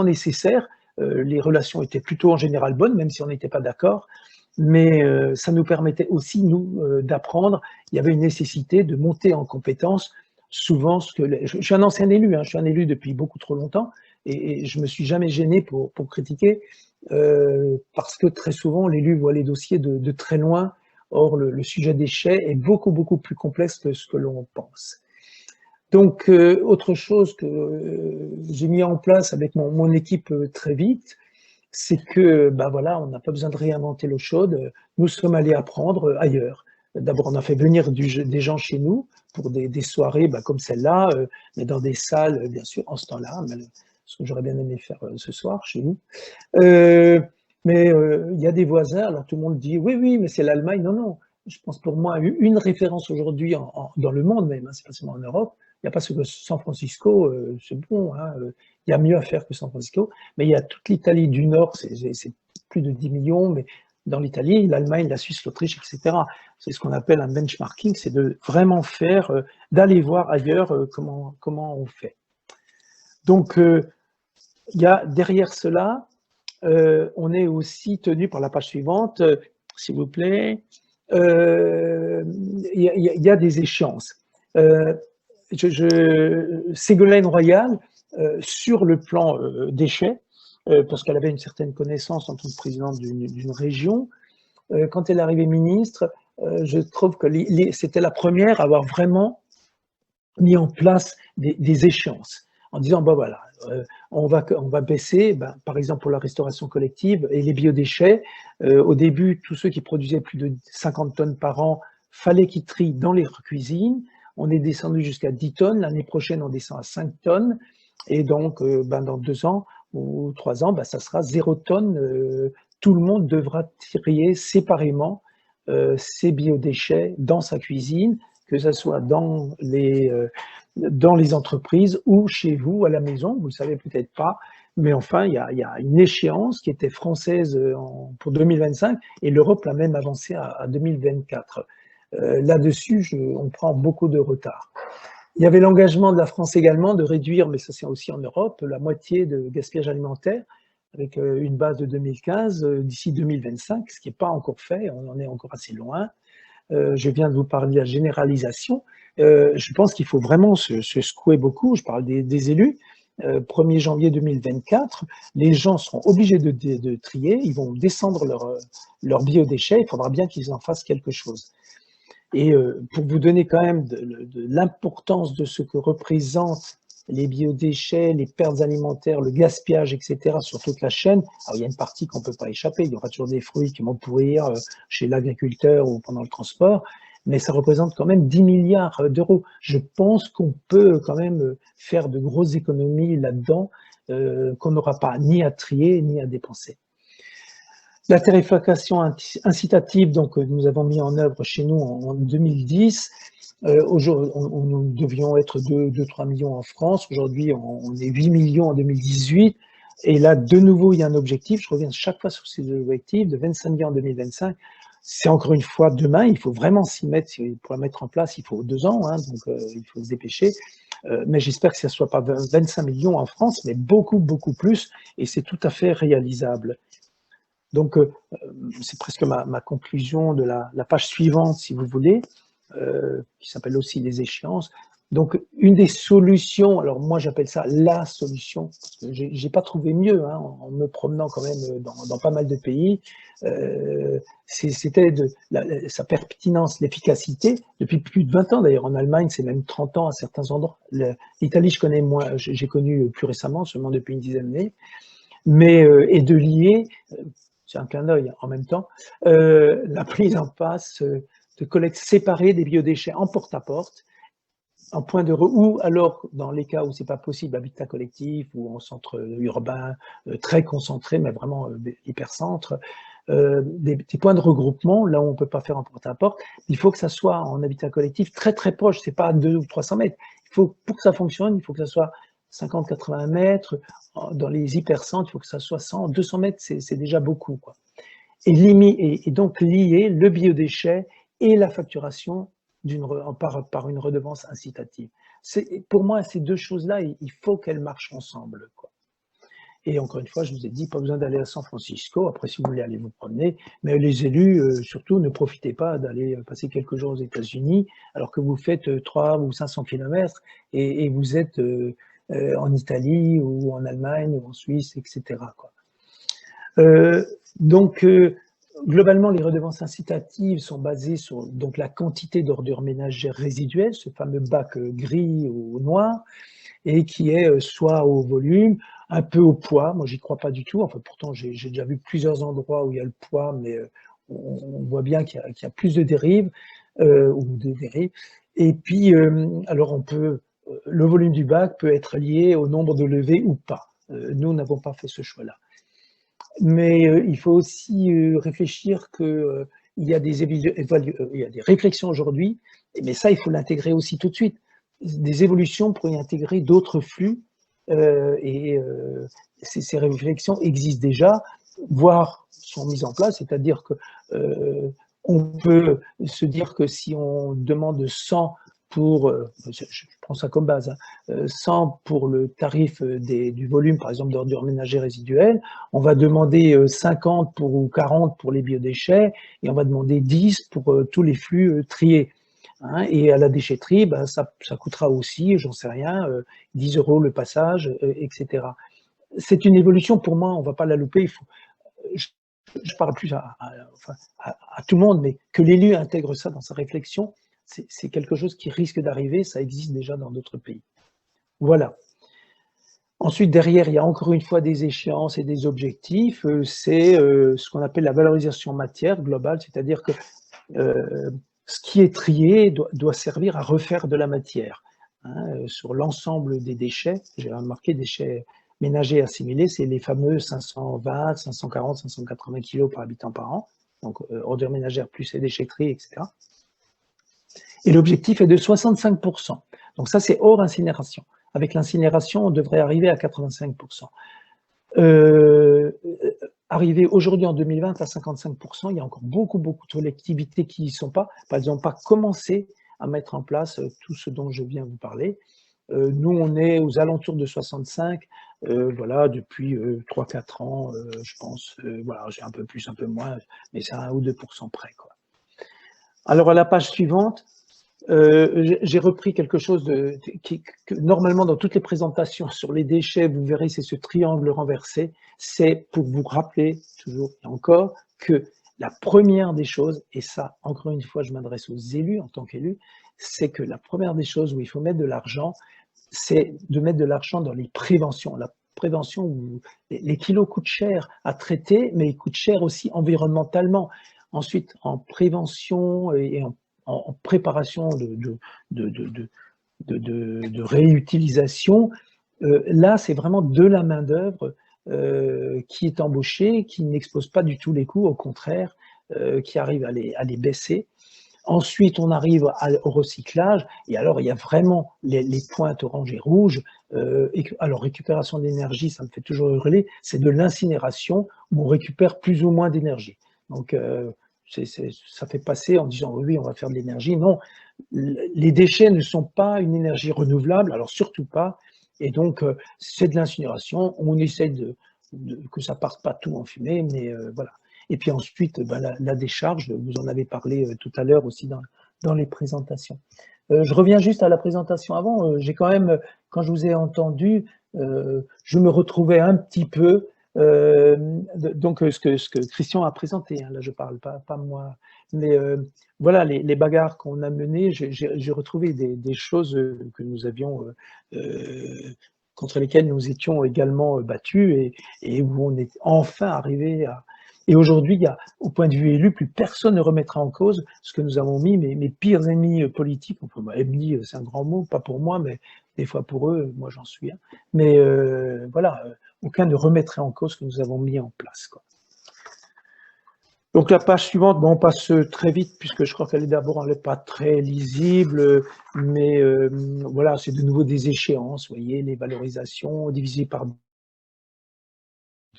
nécessaires. Les relations étaient plutôt en général bonnes, même si on n'était pas d'accord, mais ça nous permettait aussi, nous, d'apprendre. Il y avait une nécessité de monter en compétences. Souvent, je suis un ancien élu, hein, je suis un élu depuis beaucoup trop longtemps, et je ne me suis jamais gêné pour critiquer, parce que très souvent, l'élu voit les dossiers de très loin. Or, le sujet déchets est beaucoup, beaucoup plus complexe que ce que l'on pense. Donc, autre chose que j'ai mis en place avec mon équipe très vite, c'est que, ben voilà, on n'a pas besoin de réinventer l'eau chaude. Nous sommes allés apprendre ailleurs. D'abord, on a fait venir des gens chez nous pour des soirées comme celle-là, mais dans des salles, bien sûr, en ce temps-là, ce que j'aurais bien aimé faire ce soir chez nous. Mais il y a des voisins, alors tout le monde dit, oui, mais c'est l'Allemagne. Non, non. Je pense pour moi, une référence aujourd'hui dans le monde même, hein, c'est pas seulement en Europe. Il n'y a pas ce que San Francisco, c'est bon, hein, il y a mieux à faire que San Francisco, mais il y a toute l'Italie du Nord, c'est plus de 10 millions, mais dans l'Italie, l'Allemagne, la Suisse, l'Autriche, etc. C'est ce qu'on appelle un benchmarking, c'est de vraiment faire, d'aller voir ailleurs comment on fait. Donc, il y a derrière cela, on est aussi tenu par la page suivante, s'il vous plaît, il y a des échéances. Ségolène Royal, sur le plan déchets, parce qu'elle avait une certaine connaissance en tant que présidente d'une région, quand elle est arrivée ministre, je trouve que c'était la première à avoir vraiment mis en place des échéances, en disant, bon voilà, on va baisser, par exemple pour la restauration collective et les biodéchets, au début, tous ceux qui produisaient plus de 50 tonnes par an, fallait qu'ils trient dans les cuisines. On est descendu jusqu'à 10 tonnes, l'année prochaine on descend à 5 tonnes, et donc dans 2 ans ou 3 ans, ça sera 0 tonne. Tout le monde devra trier séparément ses biodéchets dans sa cuisine, que ce soit dans les entreprises ou chez vous à la maison, vous ne le savez peut-être pas, mais enfin, il y a une échéance qui était française pour 2025 et l'Europe l'a même avancée à 2024. Là-dessus, on prend beaucoup de retard. Il y avait l'engagement de la France également de réduire, mais ça c'est aussi en Europe, la moitié de gaspillage alimentaire avec une base de 2015 d'ici 2025, ce qui n'est pas encore fait, on en est encore assez loin. Je viens de vous parler de la généralisation. Je pense qu'il faut vraiment se secouer beaucoup. Je parle des élus. 1er janvier 2024, les gens seront obligés de trier. Ils vont descendre leurs biodéchets. Il faudra bien qu'ils en fassent quelque chose. Et pour vous donner quand même de l'importance de ce que représentent les biodéchets, les pertes alimentaires, le gaspillage, etc., sur toute la chaîne, alors il y a une partie qu'on ne peut pas échapper. Il y aura toujours des fruits qui vont pourrir chez l'agriculteur ou pendant le transport, mais ça représente quand même 10 milliards d'euros. Je pense qu'on peut quand même faire de grosses économies là-dedans qu'on n'aura pas ni à trier ni à dépenser. La tarification incitative, donc, nous avons mis en œuvre chez nous en 2010. Aujourd'hui, nous devions être 2-3 millions en France. Aujourd'hui, on est 8 millions en 2018. Et là, de nouveau, il y a un objectif. Je reviens chaque fois sur ces objectifs de 25 millions en 2025. C'est encore une fois demain. Il faut vraiment s'y mettre. Pour la mettre en place, il faut 2 ans. Donc, il faut se dépêcher. Mais j'espère que ce ne soit pas 25 millions en France, mais beaucoup, beaucoup plus. Et c'est tout à fait réalisable. Donc, c'est presque ma conclusion de la page suivante, si vous voulez, qui s'appelle aussi les échéances. Donc, une des solutions, alors moi j'appelle ça la solution, parce que j'ai pas trouvé mieux, en me promenant quand même dans pas mal de pays, c'était sa pertinence, l'efficacité, depuis plus de 20 ans d'ailleurs, en Allemagne c'est même 30 ans à certains endroits. L'Italie je connais moins, j'ai connu plus récemment, seulement depuis une dizaine d'années, mais et de lier, c'est un clin d'œil en même temps, la prise en place de collecte séparée des biodéchets en porte-à-porte, en point de ou alors dans les cas où c'est pas possible, habitat collectif ou en centre urbain très concentré, mais vraiment hypercentre, des points de regroupement là où on peut pas faire en porte-à-porte. Il faut que ça soit en habitat collectif très très proche, c'est pas à 200 ou 300 mètres. Il faut, pour que ça fonctionne, il faut que ça soit 50-80 mètres. Dans les hypercentres, il faut que ça soit 100, 200 mètres, c'est déjà beaucoup, quoi. Et donc lier le biodéchet et la facturation par une redevance incitative. Pour moi, ces deux choses-là, il faut qu'elles marchent ensemble, quoi. Et encore une fois, je vous ai dit, pas besoin d'aller à San Francisco, après si vous voulez aller vous promener, mais les élus, surtout, ne profitez pas d'aller passer quelques jours aux États-Unis, alors que vous faites 300 ou 500 km et vous êtes en Italie ou en Allemagne ou en Suisse, etc., quoi. Donc, globalement, les redevances incitatives sont basées sur donc, la quantité d'ordures ménagères résiduelles, ce fameux bac gris ou noir, et qui est soit au volume, un peu au poids. Moi, j'y crois pas du tout. Enfin, pourtant, j'ai déjà vu plusieurs endroits où il y a le poids, mais on voit bien qu'il y a plus de dérives ou de dérives. Et puis, alors, le volume du bac peut être lié au nombre de levées ou pas. Nous n'avons pas fait ce choix-là. Mais il faut aussi réfléchir qu'il y a des réflexions aujourd'hui, mais ça, il faut l'intégrer aussi tout de suite. Des évolutions pour y intégrer d'autres flux, ces réflexions existent déjà, voire sont mises en place, c'est-à-dire que on peut se dire que si on demande 100 pour, je prends ça comme base, 100 pour le tarif du volume, par exemple, d'ordures ménagères résiduelles, on va demander 50 ou 40 pour les biodéchets, et on va demander 10 pour tous les flux triés. Et à la déchetterie, ça coûtera aussi, j'en sais rien, 10 € le passage, etc. C'est une évolution, pour moi, on ne va pas la louper. Je parle plus à tout le monde, mais que l'élu intègre ça dans sa réflexion, c'est quelque chose qui risque d'arriver, ça existe déjà dans d'autres pays. Voilà. Ensuite, derrière, il y a encore une fois des échéances et des objectifs. C'est ce qu'on appelle la valorisation matière globale, c'est-à-dire que ce qui est trié doit servir à refaire de la matière. Hein, sur l'ensemble des déchets, j'ai remarqué déchets ménagers assimilés, c'est les fameux 520, 540, 580 kg par habitant par an, donc ordures ménagères plus les déchetteries, etc. Et l'objectif est de 65%. Donc ça, c'est hors incinération. Avec l'incinération, on devrait arriver à 85%. Arriver aujourd'hui en 2020 à 55%, il y a encore beaucoup de collectivités qui n'y sont pas. Elles n'ont pas commencé à mettre en place tout ce dont je viens vous parler. Nous, on est aux alentours de 65, voilà, depuis 3-4 ans, je pense. Voilà, j'ai un peu plus, un peu moins, mais c'est à 1 ou 2% près, quoi. Alors, à la page suivante, j'ai repris quelque chose que normalement dans toutes les présentations sur les déchets, vous verrez, c'est ce triangle renversé. C'est pour vous rappeler toujours et encore que la première des choses, et ça, encore une fois, je m'adresse aux élus en tant qu'élus, c'est que la première des choses où il faut mettre de l'argent, c'est de mettre de l'argent dans les préventions. La prévention, où les kilos coûtent cher à traiter, mais ils coûtent cher aussi environnementalement. Ensuite, en prévention et en préparation de réutilisation, là, c'est vraiment de la main-d'œuvre qui est embauchée, qui n'expose pas du tout les coûts, au contraire, qui arrive à les baisser. Ensuite, on arrive au recyclage, et alors il y a vraiment les pointes orange et rouge. Alors, récupération d'énergie, ça me fait toujours hurler, c'est de l'incinération où on récupère plus ou moins d'énergie. Donc, ça fait passer en disant oui, on va faire de l'énergie. Non, les déchets ne sont pas une énergie renouvelable, alors surtout pas. Et donc, c'est de l'incinération. On essaie que ça parte pas tout en fumée, mais voilà. Et puis ensuite, la décharge, vous en avez parlé tout à l'heure aussi dans les présentations. Je reviens juste à la présentation avant. J'ai quand même, quand je vous ai entendu, je me retrouvais un petit peu donc ce que Christian a présenté. Hein, là, je parle pas moi, mais voilà les bagarres qu'on a menées. J'ai retrouvé des choses que nous avions contre lesquelles nous étions également battus et où on est enfin arrivé à. Et aujourd'hui, au point de vue élu, plus personne ne remettra en cause ce que nous avons mis, mes pires ennemis politiques, enfin, ennemis, c'est un grand mot, pas pour moi, mais des fois pour eux, moi j'en suis un. Mais voilà, aucun ne remettrait en cause ce que nous avons mis en place, quoi. Donc la page suivante, on passe très vite, puisque je crois qu'elle est d'abord, elle n'est pas très lisible, mais voilà, c'est de nouveau des échéances, vous voyez, les valorisations divisées par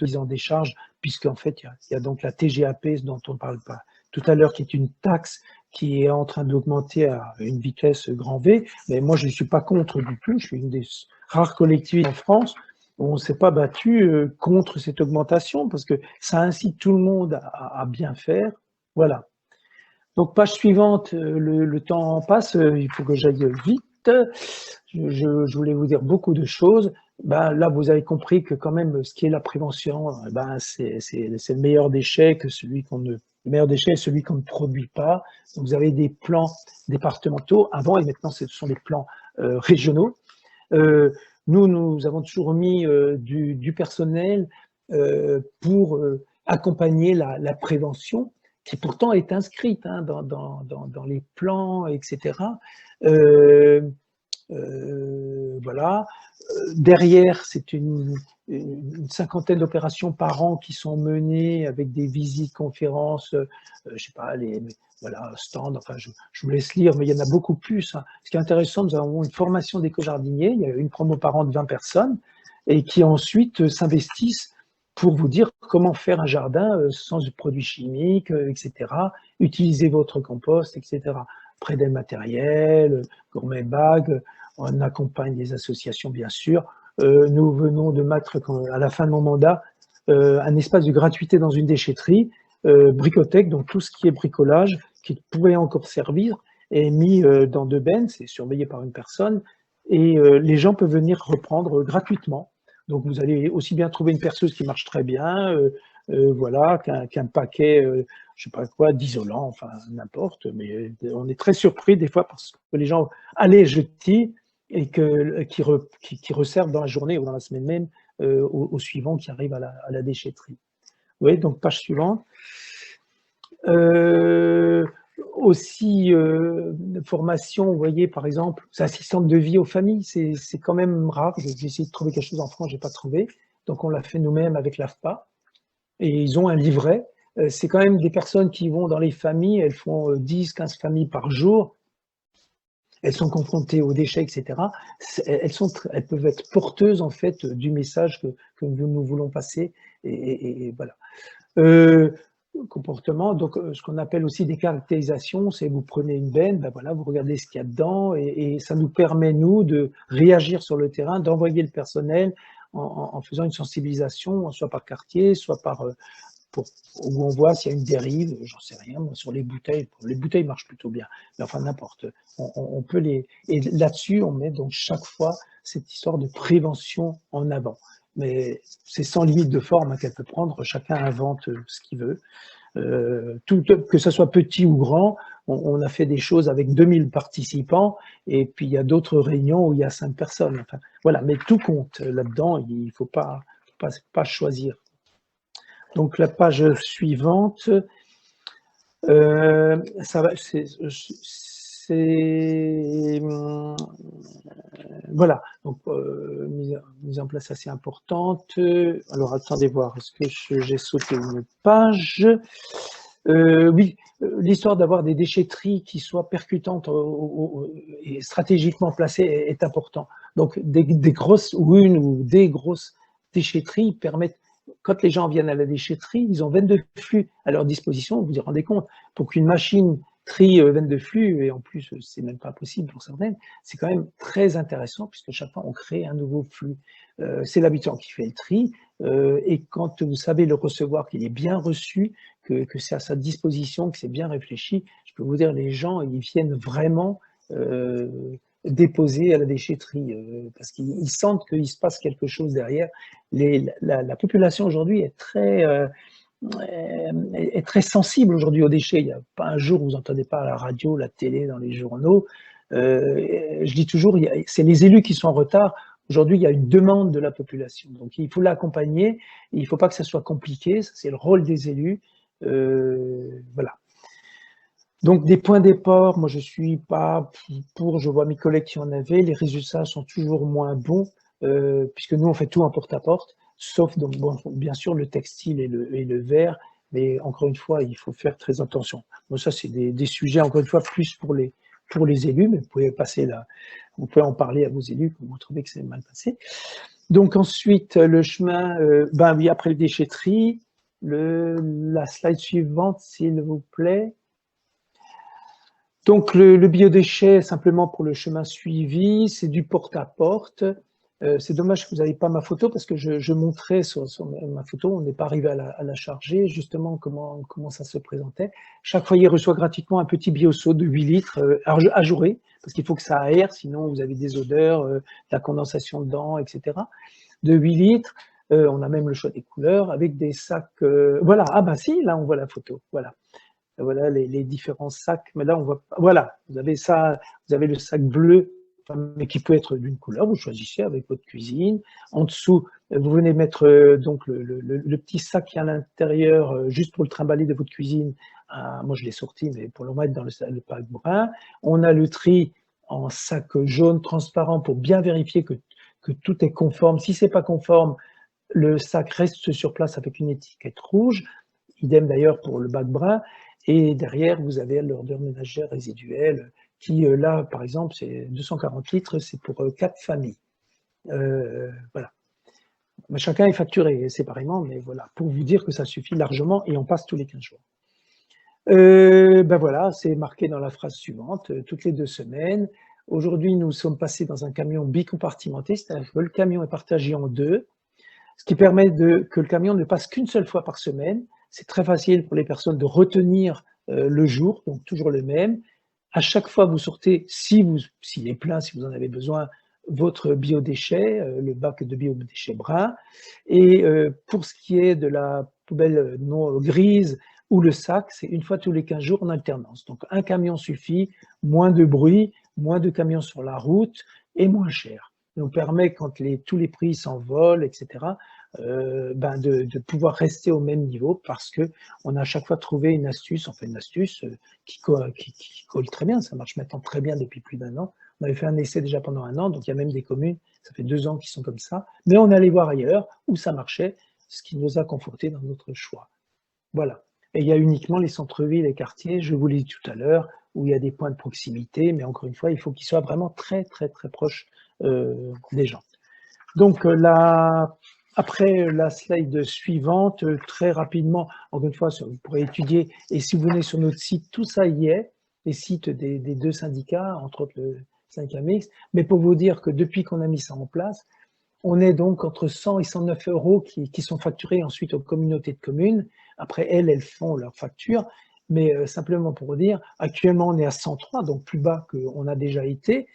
2 ans des charges, puisqu'en fait, il y a donc la TGAP dont on ne parle pas tout à l'heure, qui est une taxe qui est en train d'augmenter à une vitesse grand V. Mais moi, je ne suis pas contre du tout. Je suis une des rares collectivités en France où on ne s'est pas battu contre cette augmentation parce que ça incite tout le monde à bien faire. Voilà. Donc, page suivante, le temps passe, il faut que j'aille vite. Je voulais vous dire beaucoup de choses. Ben, là, vous avez compris que quand même, ce qui est la prévention, ben, c'est le meilleur déchet que celui qu'on ne. Le meilleur déchet est celui qu'on ne produit pas. Donc, vous avez des plans départementaux avant et maintenant, ce sont des plans régionaux. Nous avons toujours mis du personnel pour accompagner la prévention, qui pourtant est inscrite hein, dans les plans, etc. Voilà. Derrière, c'est une cinquantaine d'opérations par an qui sont menées avec des visites, conférences, je sais pas, voilà, stands, enfin, je vous laisse lire, mais il y en a beaucoup plus. Hein. Ce qui est intéressant, nous avons une formation d'éco-jardiniers, il y a une promo par an de 20 personnes, et qui ensuite s'investissent pour vous dire comment faire un jardin sans produits chimiques, etc. Utilisez votre compost, etc. Près des matériels, gourmet bag, on accompagne les associations, bien sûr. Nous venons de mettre, à la fin de mon mandat, un espace de gratuité dans une déchetterie, Bricothèque, donc tout ce qui est bricolage, qui pourrait encore servir, est mis dans 2 bennes, c'est surveillé par une personne, et les gens peuvent venir reprendre gratuitement. Donc vous allez aussi bien trouver une perceuse qui marche très bien, voilà, qu'un paquet, je sais pas quoi, d'isolant, enfin n'importe, mais on est très surpris des fois parce que les gens, allez, je tire, et qui resservent dans la journée ou dans la semaine même au suivant qui arrive à la déchetterie. Vous voyez, donc page suivante. Aussi, formation, vous voyez, par exemple, assistante de vie aux familles, c'est quand même rare. J'ai essayé de trouver quelque chose en France, j'ai pas trouvé. Donc, on l'a fait nous-mêmes avec l'AFPA. Et ils ont un livret. C'est quand même des personnes qui vont dans les familles, elles font 10, 15 familles par jour. Elles sont confrontées aux déchets, etc. Elles peuvent être porteuses, en fait, du message que nous voulons passer. Et voilà. Comportement, donc ce qu'on appelle aussi des caractérisations, c'est vous prenez une benne, ben voilà, vous regardez ce qu'il y a dedans et ça nous permet, nous, de réagir sur le terrain, d'envoyer le personnel en faisant une sensibilisation, soit par quartier, soit par où on voit s'il y a une dérive, j'en sais rien, moi, sur les bouteilles marchent plutôt bien, mais enfin n'importe, on peut les... Et là-dessus, on met donc chaque fois cette histoire de prévention en avant. Mais c'est sans limite de forme qu'elle peut prendre, chacun invente ce qu'il veut. Que ce soit petit ou grand, on a fait des choses avec 2000 participants, et puis il y a d'autres réunions où il y a 5 personnes. Enfin, voilà, mais tout compte là-dedans, il ne faut pas choisir. Donc la page suivante, ça va, voilà, donc mise en place assez importante. Alors attendez voir, est-ce que j'ai sauté une page? Oui, l'histoire d'avoir des déchetteries qui soient percutantes et stratégiquement placées est important. Donc des grosses ou une ou des grosses déchetteries permettent, quand les gens viennent à la déchetterie, ils ont 22 flux à leur disposition, vous vous rendez compte, pour qu'une machine trie 22 flux, et en plus, c'est même pas possible pour certaines, c'est quand même très intéressant, puisque chaque fois, on crée un nouveau flux. C'est l'habitant qui fait le tri, et quand vous savez le recevoir, qu'il est bien reçu, que c'est à sa disposition, que c'est bien réfléchi, je peux vous dire, les gens, ils viennent vraiment déposer à la déchetterie, parce qu'ils sentent qu'il se passe quelque chose derrière. La population aujourd'hui est très sensible aujourd'hui aux déchets. Il n'y a pas un jour où vous n'entendez pas à la radio, la télé, dans les journaux. Je dis toujours, c'est les élus qui sont en retard. Aujourd'hui, il y a une demande de la population. Donc, il faut l'accompagner. Il ne faut pas que ça soit compliqué. C'est le rôle des élus. Voilà. Donc, des points départ, moi, je ne suis pas pour, je vois mes collègues qui en avaient. Les résultats sont toujours moins bons, puisque nous, on fait tout en porte-à-porte. Sauf, donc, bon, bien sûr, le textile et le verre, mais encore une fois, il faut faire très attention. Bon, ça, c'est des sujets, encore une fois, plus pour les élus, mais vous pouvez passer là, vous pouvez en parler à vos élus quand vous trouvez que c'est mal passé. Donc ensuite, le chemin, ben oui, après le déchetterie, la slide suivante, s'il vous plaît. Donc le biodéchet, simplement pour le chemin suivi, c'est du porte-à-porte. C'est dommage que vous n'avez pas ma photo, parce que je montrais sur ma photo, on n'est pas arrivé à la charger, justement comment ça se présentait. Chaque foyer reçoit gratuitement un petit bioseau de 8 litres ajouré, parce qu'il faut que ça aère, sinon vous avez des odeurs, de la condensation dedans, etc. De 8 litres, on a même le choix des couleurs, avec des sacs, voilà, ah bah si, là on voit la photo, voilà. Voilà les différents sacs, mais là on voit, voilà, vous avez ça, vous avez le sac bleu, mais qui peut être d'une couleur, vous choisissez avec votre cuisine. En dessous, vous venez mettre donc le petit sac qui est à l'intérieur, juste pour le trimballer de votre cuisine. Moi je l'ai sorti, mais pour le mettre dans le sac brun. On a le tri en sac jaune transparent pour bien vérifier que tout est conforme. Si c'est pas conforme, le sac reste sur place avec une étiquette rouge. Idem d'ailleurs pour le bac brun. Et derrière, vous avez l'ordure ménagère résiduelle qui, là, par exemple, c'est 240 litres, c'est pour 4 familles. Voilà. Mais chacun est facturé séparément, mais voilà, pour vous dire que ça suffit largement et on passe tous les 15 jours. Ben voilà, c'est marqué dans la phrase suivante, toutes les 2 semaines. Aujourd'hui, nous sommes passés dans un camion bicompartimenté, c'est-à-dire que le camion est partagé en 2, ce qui permet que le camion ne passe qu'une seule fois par semaine. C'est très facile pour les personnes de retenir le jour, donc toujours le même. À chaque fois, vous sortez, s'il est plein, si vous en avez besoin, votre biodéchet, le bac de biodéchets brun. Et pour ce qui est de la poubelle non grise ou le sac, c'est une fois tous les 15 jours en alternance. Donc un camion suffit, moins de bruit, moins de camions sur la route, et moins cher. Ça nous permet, quand tous les prix s'envolent, etc., de pouvoir rester au même niveau parce qu'on a à chaque fois trouvé une astuce, enfin une astuce qui colle très bien, ça marche maintenant très bien depuis plus d'1 an. On avait fait un essai déjà pendant 1 an, donc il y a même des communes, ça fait 2 ans qui sont comme ça, mais on allait voir ailleurs où ça marchait, ce qui nous a conforté dans notre choix. Voilà. Et il y a uniquement les centres-villes et quartiers, je vous l'ai dit tout à l'heure, où il y a des points de proximité, mais encore une fois, il faut qu'ils soient vraiment très, très, très proches des gens. Donc, après la slide suivante, très rapidement, encore une fois, vous pourrez étudier, et si vous venez sur notre site, tout ça y est, les sites des 2 syndicats, entre autres le syndicat mixte, mais pour vous dire que depuis qu'on a mis ça en place, on est donc entre 100 et 109 euros qui sont facturés ensuite aux communautés de communes. Après, elles font leurs factures, mais simplement pour vous dire, actuellement on est à 103, donc plus bas qu'on a déjà été,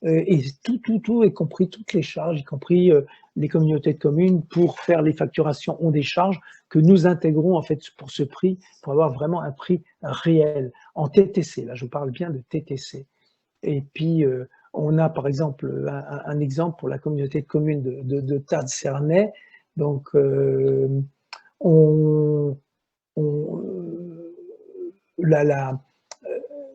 et tout, y compris toutes les charges, y compris les communautés de communes, pour faire les facturations, ont des charges que nous intégrons en fait pour ce prix, pour avoir vraiment un prix réel, en TTC, là je parle bien de TTC. Et puis, on a par exemple un exemple pour la communauté de communes de Tade-Cernay. Donc,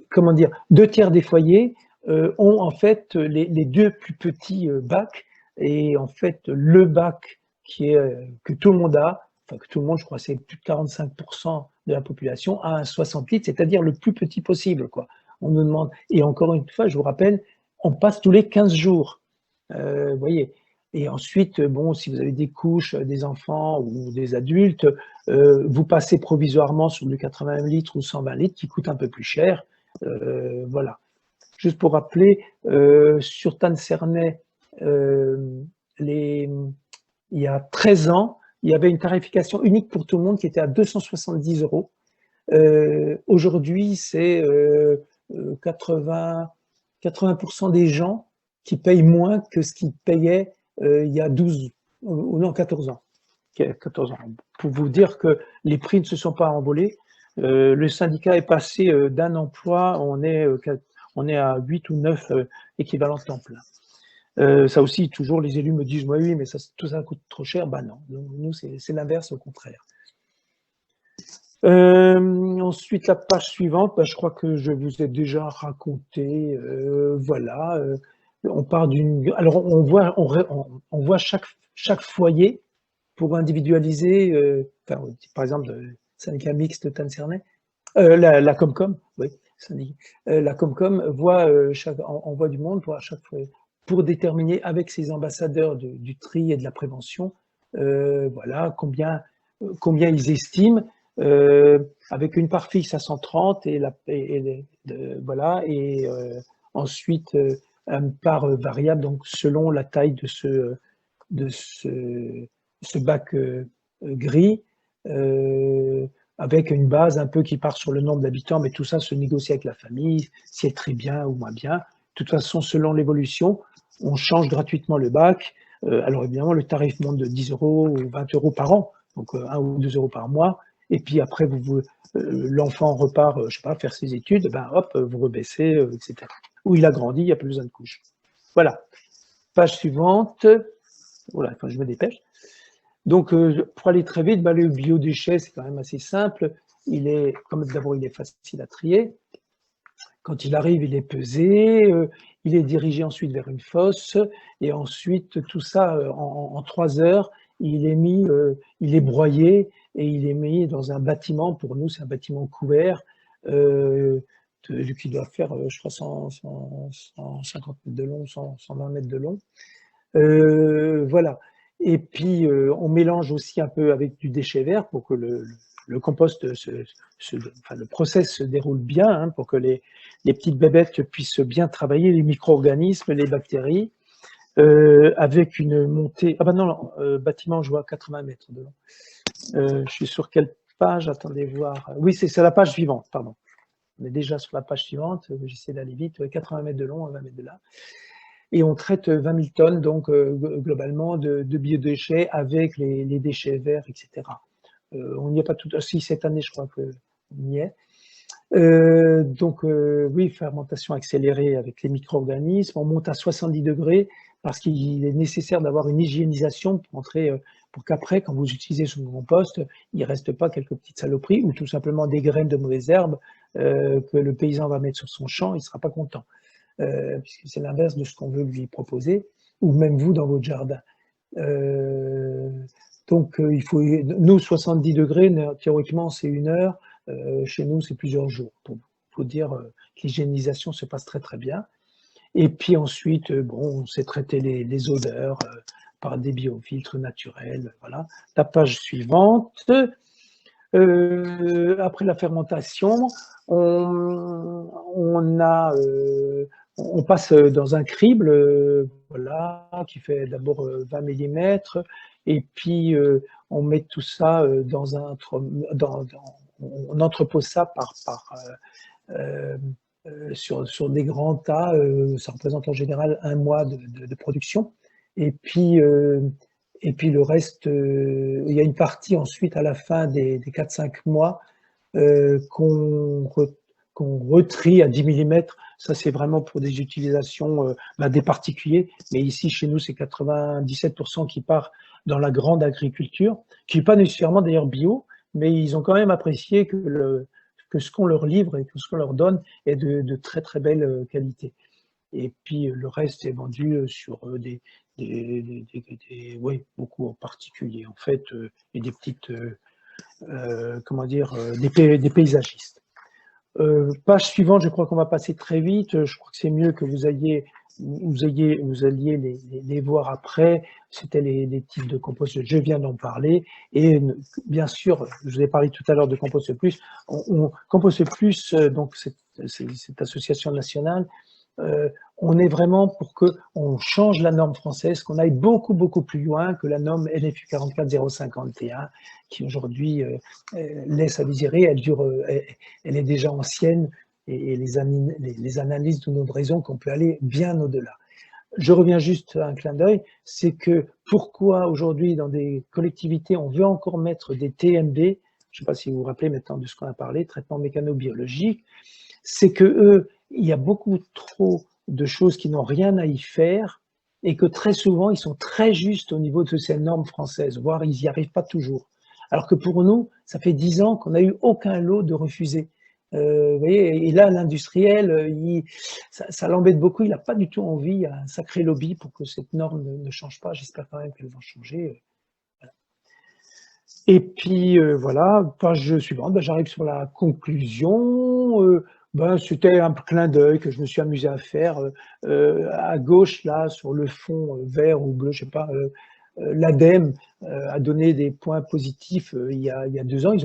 comment dire, 2/3 des foyers ont en fait les 2 plus petits bacs, et en fait le bac que tout le monde a, enfin que tout le monde, je crois, c'est plus de 45% de la population, a un 60 litres, c'est-à-dire le plus petit possible, quoi. On nous demande, et encore une fois, je vous rappelle, on passe tous les 15 jours, vous voyez. Et ensuite, bon, si vous avez des couches, des enfants ou des adultes, vous passez provisoirement sur du 80 litres ou 120 litres qui coûtent un peu plus cher. Voilà. Juste pour rappeler, sur Tade-Cernay, il y a 13 ans, il y avait une tarification unique pour tout le monde qui était à 270 euros. Aujourd'hui, c'est 80% des gens qui payent moins que ce qu'ils payaient il y a 14 ans. 14 ans. Pour vous dire que les prix ne se sont pas envolés. Le syndicat est passé d'un emploi, on est à 8 ou 9 équivalents temps plein. Ça aussi, toujours, les élus me disent, oui, mais tout ça coûte trop cher. Ben non, nous, c'est l'inverse, au contraire. Ensuite, la page suivante, je crois que je vous ai déjà raconté, voilà. On part d'une. Alors, on voit chaque foyer pour individualiser, par exemple, le syndicat mixte Tade-Cernay, la Comcom, oui, la Comcom envoie du monde pour à chaque fois, pour déterminer avec ses ambassadeurs du tri et de la prévention, voilà, combien ils estiment, avec une part fixe à 130 voilà, et ensuite une part variable, donc selon la taille de ce bac gris, avec une base un peu qui part sur le nombre d'habitants, mais tout ça se négocie avec la famille, si elle est très bien ou moins bien. De toute façon, selon l'évolution, on change gratuitement le bac. Alors évidemment, le tarif monte de 10 euros ou 20 euros par an, donc 1 ou 2 euros par mois. Et puis après, l'enfant repart, je sais pas, faire ses études, ben hop, vous rebaissez, etc. Ou il a grandi, il n'y a plus besoin de couches. Voilà. Page suivante. Voilà, enfin, je me dépêche. Donc, pour aller très vite, le biodéchet, c'est quand même assez simple. D'abord, il est facile à trier. Quand il arrive, il est pesé, il est dirigé ensuite vers une fosse, et ensuite, tout ça, en 3 heures, il est broyé, et il est mis dans un bâtiment. Pour nous, c'est un bâtiment couvert, qui doit faire, je crois, 150 mètres de long, 120 mètres de long. Voilà. Et puis, on mélange aussi un peu avec du déchet vert pour que le compost, le process se déroule bien, pour que les petites bébêtes puissent bien travailler, les micro-organismes, les bactéries, avec une montée. Ah ben non, bâtiment, je vois 80 mètres de long. Je suis sur quelle page? Attendez voir. Oui, c'est la page suivante, pardon. On est déjà sur la page suivante, j'essaie d'aller vite, 80 mètres de long, 20 mètres de là. Et on traite 20 000 tonnes, donc globalement, de biodéchets avec les déchets verts, etc. On n'y est pas tout aussi cette année, je crois qu'on y est. Oui, fermentation accélérée avec les micro-organismes. On monte à 70 degrés parce qu'il est nécessaire d'avoir une hygiénisation pour qu'après, quand vous utilisez son compost, il ne reste pas quelques petites saloperies ou tout simplement des graines de mauvaises herbes que le paysan va mettre sur son champ, il ne sera pas content, puisque c'est l'inverse de ce qu'on veut lui proposer, ou même vous dans votre jardin. Il faut, nous, 70 degrés, théoriquement, c'est 1 heure. Chez nous, c'est plusieurs jours. Il faut dire que l'hygiénisation se passe très très bien. Et puis ensuite, on sait traiter les odeurs par des biofiltres naturels. Voilà. La page suivante. Après la fermentation, on passe dans un crible, voilà, qui fait d'abord 20 mm, et puis on met tout ça on entrepose ça sur des grands tas. Ça représente en général 1 mois de production. Et puis le reste, il y a une partie ensuite à la fin des 4-5 mois qu'on retrie à 10 mm. Ça, c'est vraiment pour des utilisations des particuliers. Mais ici, chez nous, c'est 97% qui part dans la grande agriculture, qui n'est pas nécessairement d'ailleurs bio, mais ils ont quand même apprécié que ce qu'on leur livre et que ce qu'on leur donne est de très très belle qualité. Et puis le reste est vendu sur beaucoup en particulier en fait, et des petites, des paysagistes. Page suivante, je crois qu'on va passer très vite. Je crois que c'est mieux que vous alliez les voir après. C'était les types de compost. Je viens d'en parler. Et bien sûr, je vous ai parlé tout à l'heure de Compost Plus. Compost Plus, donc cette association nationale, on est vraiment pour qu'on change la norme française, qu'on aille beaucoup, beaucoup plus loin que la norme NFU 44051, qui aujourd'hui laisse à désirer. Elle est déjà ancienne et les analyses nous montrent raison qu'on peut aller bien au-delà. Je reviens juste à un clin d'œil, c'est que pourquoi aujourd'hui dans des collectivités on veut encore mettre des TMB, je ne sais pas si vous vous rappelez maintenant de ce qu'on a parlé, traitement mécano-biologique, c'est que il y a beaucoup trop de choses qui n'ont rien à y faire et que très souvent, ils sont très justes au niveau de ces normes françaises, voire ils n'y arrivent pas toujours. Alors que pour nous, ça fait 10 ans qu'on n'a eu aucun lot de refusés. Vous voyez, et là, l'industriel, ça l'embête beaucoup, il n'a pas du tout envie, il y a un sacré lobby pour que cette norme ne change pas. J'espère quand même qu'elle va changer. Voilà. Et puis, voilà, page suivante, j'arrive sur la conclusion. C'était un clin d'œil que je me suis amusé à faire. À gauche, là, sur le fond vert ou bleu, je sais pas, l'ADEME a donné des points positifs il y a 2 ans,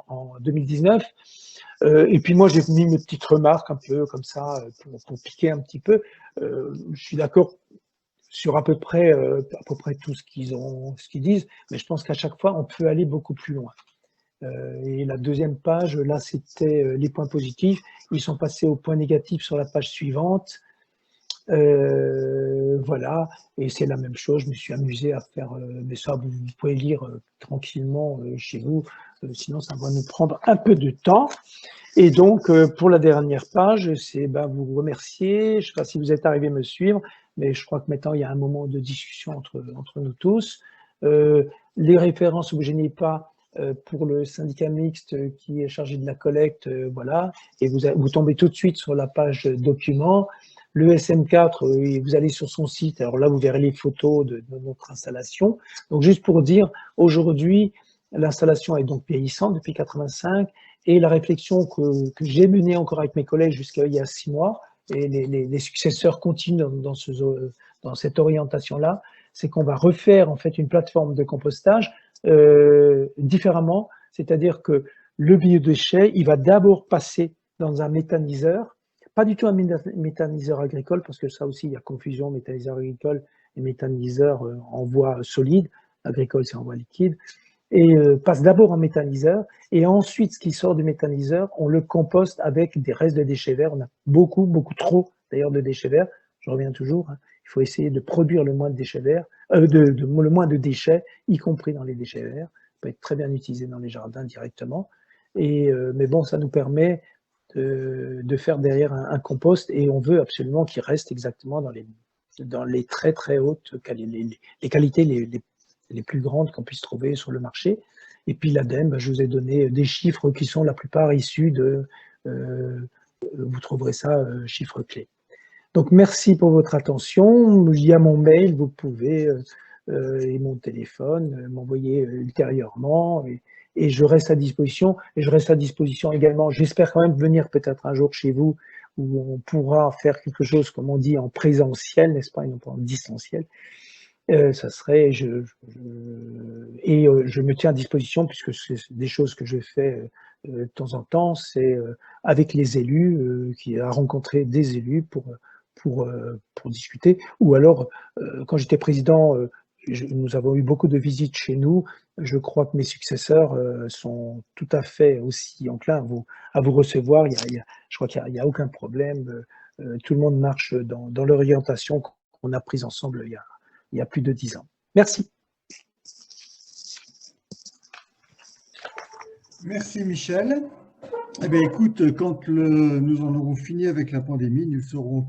en 2019. Et puis moi, j'ai mis mes petites remarques un peu comme ça pour piquer un petit peu. Je suis d'accord sur à peu près tout ce qu'ils disent, mais je pense qu'à chaque fois, on peut aller beaucoup plus loin. Et la deuxième page, là, c'était les points positifs. Ils sont passés aux points négatifs sur la page suivante. Voilà, et c'est la même chose. Je me suis amusé à faire, mais ça, vous pouvez lire tranquillement chez vous, sinon ça va nous prendre un peu de temps. Et donc, pour la dernière page, c'est vous remercier. Je ne sais pas si vous êtes arrivé à me suivre, mais je crois que maintenant, il y a un moment de discussion entre nous tous. Les références que je n'ai pas pour le syndicat mixte qui est chargé de la collecte, voilà, et vous tombez tout de suite sur la page documents. Le SM4, vous allez sur son site, alors là, vous verrez les photos de notre installation. Donc, juste pour dire, aujourd'hui, l'installation est donc vieillissante depuis 85, et la réflexion que j'ai menée encore avec mes collègues jusqu'à il y a 6 mois, et les successeurs continuent dans cette orientation-là, c'est qu'on va refaire en fait une plateforme de compostage différemment, c'est-à-dire que le biodéchet, il va d'abord passer dans un méthaniseur, pas du tout un méthaniseur agricole, parce que ça aussi, il y a confusion, méthaniseur agricole et méthaniseur en voie solide, agricole c'est en voie liquide, et passe d'abord en méthaniseur, et ensuite, ce qui sort du méthaniseur, on le composte avec des restes de déchets verts. On a beaucoup, beaucoup trop d'ailleurs de déchets verts, je reviens toujours, hein. Il faut essayer de produire le moins de déchets verts, le moins de déchets, y compris dans les déchets verts. Ça peut être très bien utilisé dans les jardins directement. Mais bon, ça nous permet de faire derrière un compost, et on veut absolument qu'il reste exactement dans les très très hautes les qualités les plus grandes qu'on puisse trouver sur le marché. Et puis l'ADEME, je vous ai donné des chiffres qui sont la plupart issus de, vous trouverez ça, chiffres clés. Donc merci pour votre attention. Il y a mon mail, vous pouvez, et mon téléphone, m'envoyer ultérieurement, et je reste à disposition. Et je reste à disposition également, j'espère quand même venir peut-être un jour chez vous, où on pourra faire quelque chose, comme on dit, en présentiel, n'est-ce pas, et non pas en distanciel. Ça serait, je me tiens à disposition, puisque c'est des choses que je fais de temps en temps, c'est avec les élus, à rencontrer des élus pour discuter. Ou alors, quand j'étais président, nous avons eu beaucoup de visites chez nous. Je crois que mes successeurs sont tout à fait aussi enclins à vous recevoir. Je crois qu'il n'y a aucun problème. Tout le monde marche dans l'orientation qu'on a prise ensemble il y a plus de 10 ans. Merci. Merci Michel. Eh bien, écoute, quand nous en aurons fini avec la pandémie, nous serons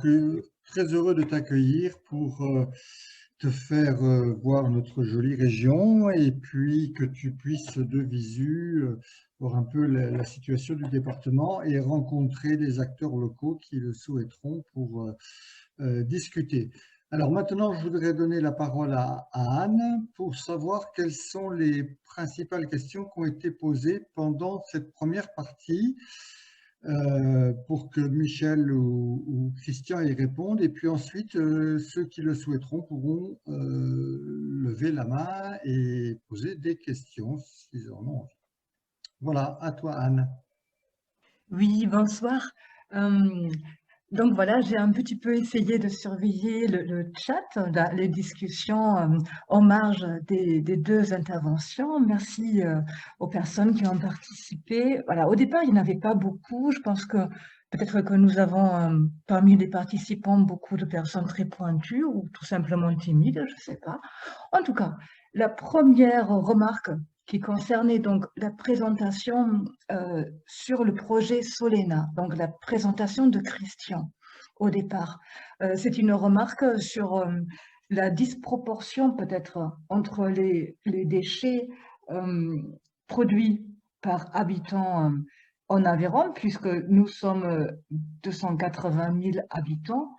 très heureux de t'accueillir pour te faire voir notre jolie région, et puis que tu puisses de visu voir un peu la situation du département et rencontrer les acteurs locaux qui le souhaiteront pour discuter. Alors maintenant, je voudrais donner la parole à Anne pour savoir quelles sont les principales questions qui ont été posées pendant cette première partie, pour que Michel ou Christian y répondent. Et puis ensuite, ceux qui le souhaiteront pourront lever la main et poser des questions s'ils en ont envie. Voilà, à toi Anne. Oui, bonsoir. Donc voilà, j'ai un petit peu essayé de surveiller le chat, les discussions en marge des deux interventions. Merci aux personnes qui ont participé. Voilà, au départ, il n'y en avait pas beaucoup. Je pense que peut-être que nous avons parmi les participants beaucoup de personnes très pointues ou tout simplement timides, je ne sais pas. En tout cas, la première remarque qui concernait donc la présentation sur le projet Solena, donc la présentation de Christian au départ. C'est une remarque sur la disproportion peut-être entre les déchets produits par habitant en Aveyron, puisque nous sommes 280 000 habitants.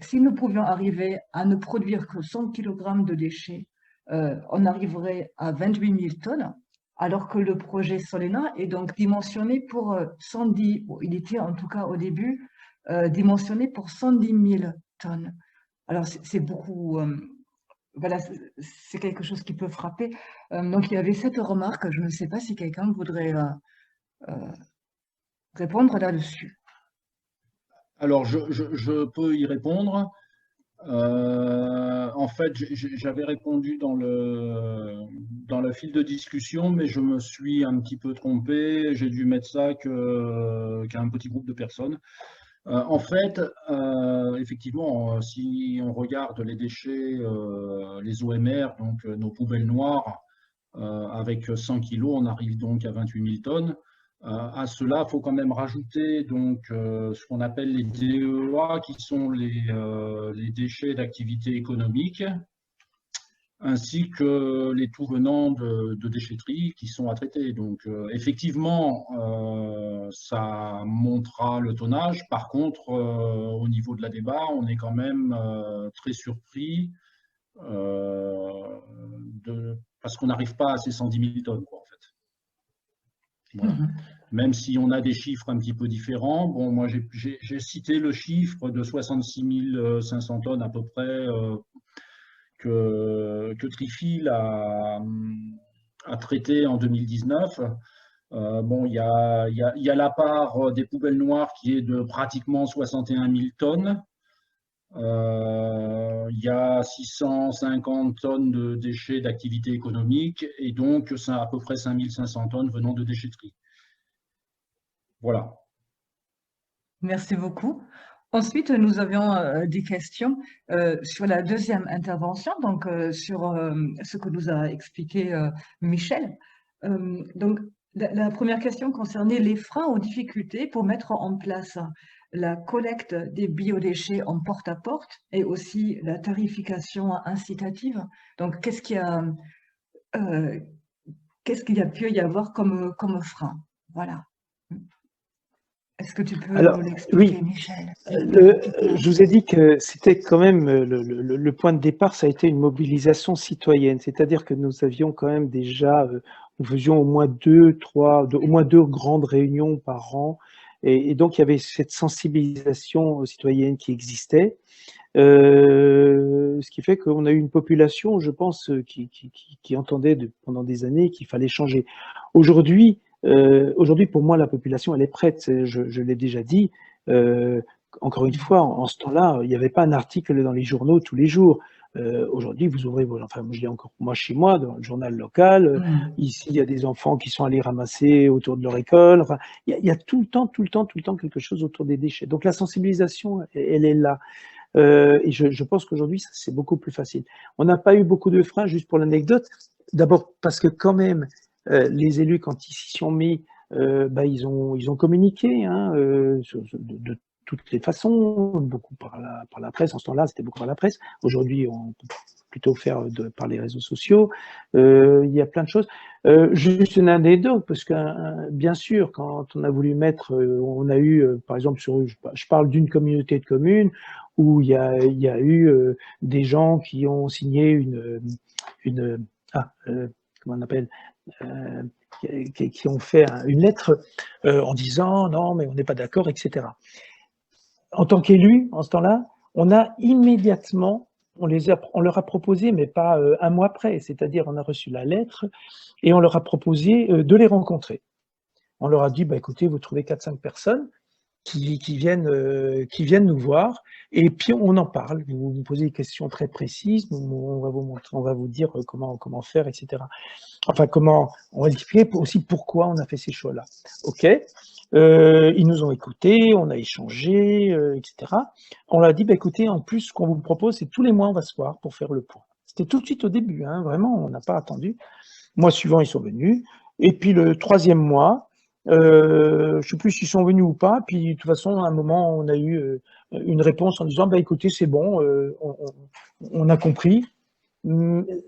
Si nous pouvions arriver à ne produire que 100 kg de déchets, on arriverait à 28 000 tonnes, alors que le projet Solena est donc dimensionné pour 110, il était en tout cas au début dimensionné pour 110 000 tonnes. Alors c'est beaucoup, voilà, c'est quelque chose qui peut frapper. Donc il y avait cette remarque, je ne sais pas si quelqu'un voudrait répondre là-dessus. Alors, je peux y répondre. En fait, j'avais répondu dans le fil de discussion, mais je me suis un petit peu trompé. J'ai dû mettre ça qu'à un petit groupe de personnes. En fait, effectivement, si on regarde les déchets, les OMR, donc nos poubelles noires, avec 100 kg, on arrive donc à 28 000 tonnes. À cela, il faut quand même rajouter donc, ce qu'on appelle les DEA, qui sont les déchets d'activité économique, ainsi que les tout venants de déchetterie qui sont à traiter. Donc, effectivement, ça montera le tonnage. Par contre, au niveau de la débat, on est quand même très surpris parce qu'on n'arrive pas à ces 110 000 tonnes, quoi, en fait. Voilà. Même si on a des chiffres un petit peu différents. Bon, moi, j'ai cité le chiffre de 66 500 tonnes à peu près que Trifil a traité en 2019. Bon, il y a la part des poubelles noires qui est de pratiquement 61 000 tonnes. Il y a 650 tonnes de déchets d'activité économique, et donc c'est à peu près 5 500 tonnes venant de déchetterie. Voilà. Merci beaucoup. Ensuite, nous avions des questions sur la deuxième intervention, donc sur ce que nous a expliqué Michel. Donc, La première question concernait les freins aux difficultés pour mettre en place la collecte des biodéchets en porte-à-porte et aussi la tarification incitative. Donc, qu'est-ce qu'il y a pu y avoir comme frein? Voilà. Est-ce que tu peux Alors, nous l'expliquer, oui, Michel? je vous ai dit que c'était quand même le point de départ, ça a été une mobilisation citoyenne, c'est-à-dire que nous avions quand même déjà, nous faisions au moins au moins deux grandes réunions par an, et donc il y avait cette sensibilisation citoyenne qui existait, ce qui fait qu'on a eu une population, je pense, qui entendait pendant des années qu'il fallait changer. Aujourd'hui, pour moi, la population, elle est prête. Je l'ai déjà dit. Euh, Encore une fois, en ce temps-là, il n'y avait pas un article dans les journaux tous les jours. Aujourd'hui, vous ouvrez, enfin, je dis encore moi chez moi, dans le journal local. Ici, il y a des enfants qui sont allés ramasser autour de leur école. Enfin, il y a tout le temps quelque chose autour des déchets. Donc la sensibilisation, elle est là. Et je pense qu'aujourd'hui, c'est beaucoup plus facile. On n'a pas eu beaucoup de freins, juste pour l'anecdote. D'abord parce que quand même, les élus, quand ils s'y sont mis, ils ont communiqué hein, de toutes les façons, beaucoup par la presse. En ce temps-là, c'était beaucoup par la presse. Aujourd'hui, on peut plutôt faire par les réseaux sociaux. Il y a plein de choses. Juste une anecdote, parce que bien sûr, quand on a voulu mettre, on a eu, par exemple, je parle d'une communauté de communes où il y a eu des gens qui ont signé comment on appelle, qui ont fait une lettre en disant non, mais on n'est pas d'accord, etc. En tant qu'élu, en ce temps-là, on a immédiatement, on leur a proposé, mais pas un mois après, c'est-à-dire on a reçu la lettre et on leur a proposé de les rencontrer. On leur a dit, écoutez, vous trouvez 4-5 personnes qui viennent nous voir, et puis on en parle. Vous nous posez des questions très précises, on va vous montrer, on va vous dire comment faire, etc. Enfin, on va expliquer aussi pourquoi on a fait ces choix-là. OK. Ils nous ont écoutés, on a échangé, etc. On leur a dit, écoutez, en plus, ce qu'on vous propose, c'est tous les mois, on va se voir pour faire le point. C'était tout de suite au début, hein, vraiment, on n'a pas attendu. Mois suivant, ils sont venus. Et puis le 3e mois, je ne sais plus s'ils sont venus ou pas. Puis de toute façon, à un moment, on a eu une réponse en disant écoutez, c'est bon, on a compris.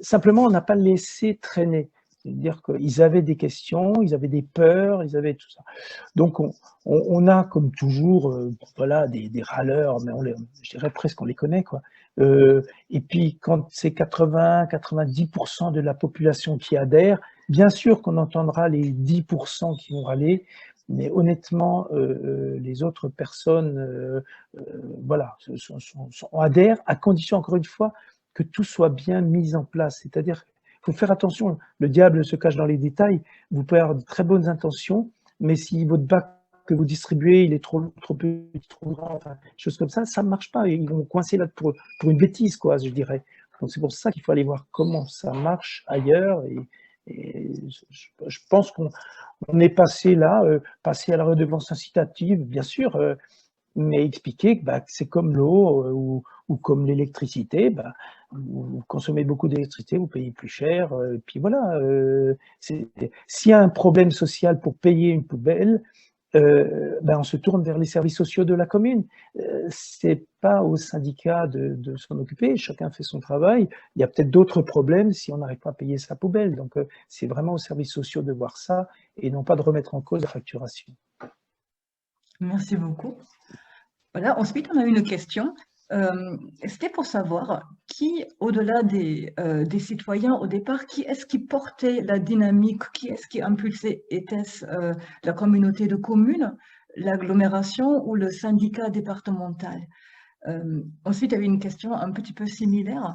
Simplement, on n'a pas laissé traîner. C'est-à-dire qu'ils avaient des questions, ils avaient des peurs, ils avaient tout ça. Donc, on a comme toujours voilà, des râleurs, mais je dirais presque qu'on les connaît, quoi. Et puis, quand c'est 80-90% de la population qui adhère, bien sûr qu'on entendra les 10% qui vont râler, mais honnêtement, les autres personnes voilà, adhèrent à condition, encore une fois, que tout soit bien mis en place. C'est-à-dire, il faut faire attention, le diable se cache dans les détails. Vous pouvez avoir de très bonnes intentions, mais si votre bac que vous distribuez, il est trop petit, trop grand, enfin, choses comme ça ne marche pas. Ils vont coincer là pour une bêtise, quoi, je dirais. Donc c'est pour ça qu'il faut aller voir comment ça marche ailleurs. Et je pense qu'on est passé là, passé à la redevance incitative, bien sûr, mais expliquer que c'est comme l'eau ou comme l'électricité, vous consommez beaucoup d'électricité, vous payez plus cher, puis voilà. S'il y a un problème social pour payer une poubelle, on se tourne vers les services sociaux de la commune. C'est pas au syndicat de s'en occuper, chacun fait son travail. Il y a peut-être d'autres problèmes si on n'arrive pas à payer sa poubelle. Donc c'est vraiment aux services sociaux de voir ça et non pas de remettre en cause la facturation. Merci beaucoup. Voilà, ensuite, on a une question. C'était pour savoir qui, au-delà des citoyens au départ, qui est-ce qui portait la dynamique, qui est-ce qui impulsait, était-ce la communauté de communes, l'agglomération ou le syndicat départemental? Ensuite, il y avait une question un petit peu similaire.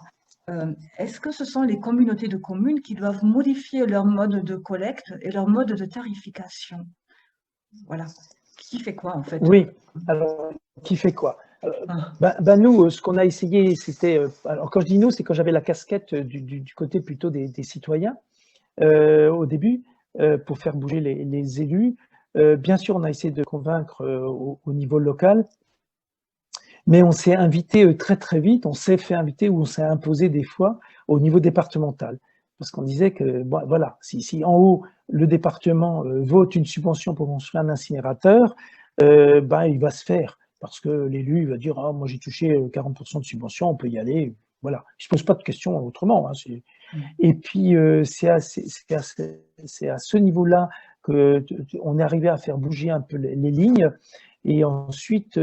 Est-ce que ce sont les communautés de communes qui doivent modifier leur mode de collecte et leur mode de tarification? Voilà. Qui fait quoi en fait? Oui, alors qui fait quoi? Nous, ce qu'on a essayé, c'était, alors quand je dis nous, c'est quand j'avais la casquette du côté plutôt des citoyens au début, pour faire bouger les élus. Bien sûr, on a essayé de convaincre au niveau local, mais on s'est invité très très vite, on s'est fait inviter ou on s'est imposé des fois au niveau départemental. Parce qu'on disait que, voilà, si en haut, le département vote une subvention pour construire un incinérateur, il va se faire. Parce que l'élu va dire « Ah, moi j'ai touché 40% de subvention, on peut y aller ». Voilà, il ne se pose pas de questions autrement. Hein, et puis, c'est à ce niveau-là qu'on est arrivé à faire bouger un peu les lignes. Et ensuite,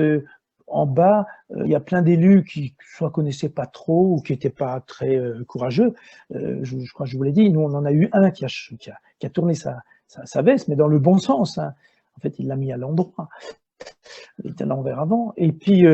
en bas, il y a plein d'élus qui soit connaissaient pas trop ou qui n'étaient pas très courageux. Je crois que je vous l'ai dit, nous, on en a eu un qui a tourné sa veste, mais dans le bon sens. Hein. En fait, il l'a mis à l'endroit. Il était à l'envers avant. Et puis,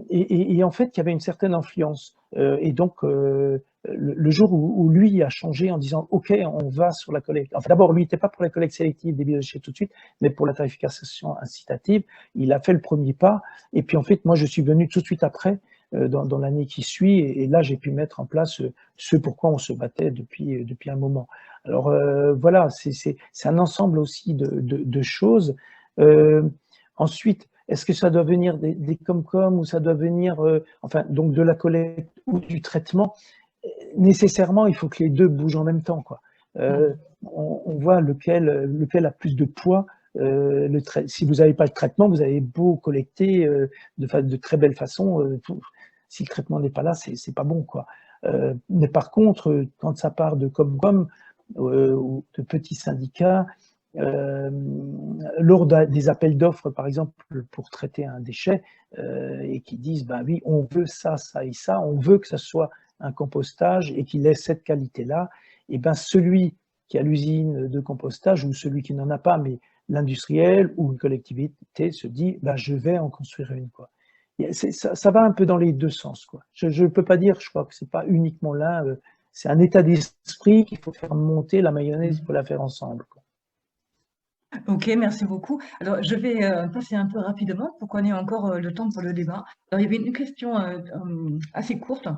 et en fait, il y avait une certaine influence. Et donc, le jour où lui a changé en disant « Ok, on va sur la collecte ». Enfin, d'abord, lui n'était pas pour la collecte sélective des biodéchets tout de suite, mais pour la tarification incitative. Il a fait le premier pas. Et puis, en fait, moi, je suis venu tout de suite après, dans l'année qui suit. Et là, j'ai pu mettre en place ce pourquoi on se battait depuis un moment. Alors, voilà, c'est un ensemble aussi de choses. Ensuite, est-ce que ça doit venir des Comcom ou ça doit venir donc de la collecte ou du traitement? Nécessairement, il faut que les deux bougent en même temps, quoi. On voit lequel a plus de poids. Si vous n'avez pas le traitement, vous avez beau collecter de très belle façon. Si le traitement n'est pas là, c'est pas bon, quoi. Mais par contre, quand ça part de Comcom ou de petits syndicats, lors des appels d'offres, par exemple, pour traiter un déchet, et qui disent, ben oui, on veut ça, ça et ça, on veut que ça soit un compostage et qu'il ait cette qualité-là, et ben celui qui a l'usine de compostage ou celui qui n'en a pas, mais l'industriel ou une collectivité se dit, ben je vais en construire une, quoi. Ça va un peu dans les deux sens, quoi. Je ne peux pas dire, je crois que c'est pas uniquement là, c'est un état d'esprit qu'il faut faire monter la mayonnaise, il faut la faire ensemble, quoi. Ok, merci beaucoup. Alors, je vais passer un peu rapidement pour qu'on ait encore le temps pour le débat. Alors, il y avait une question assez courte,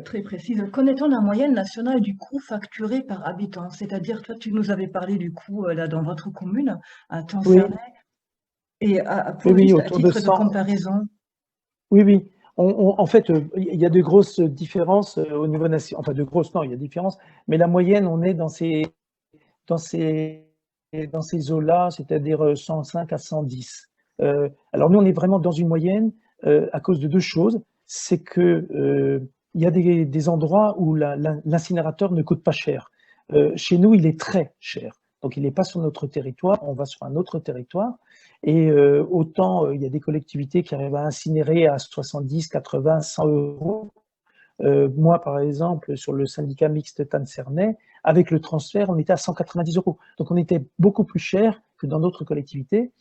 très précise. Connaît-on la moyenne nationale du coût facturé par habitant? C'est-à-dire, toi, tu nous avais parlé du coût là dans votre commune, à Tancernet, et pour juste à autour de titre de 100. comparaison. Oui. En fait, il y a de grosses différences au niveau national. Enfin, de grosses, non, il y a des différences. Mais la moyenne, on est dans ces eaux-là, c'est-à-dire 105 à 110. Alors nous, on est vraiment dans une moyenne à cause de deux choses. C'est que il y a des endroits où l'incinérateur ne coûte pas cher. Chez nous, il est très cher. Donc, il n'est pas sur notre territoire, on va sur un autre territoire. Et autant, il y a des collectivités qui arrivent à incinérer à 70, 80, 100 euros. Moi, par exemple, sur le syndicat mixte Tancernet, avec le transfert, on était à 190 euros. Donc, on était beaucoup plus cher que dans d'autres collectivités.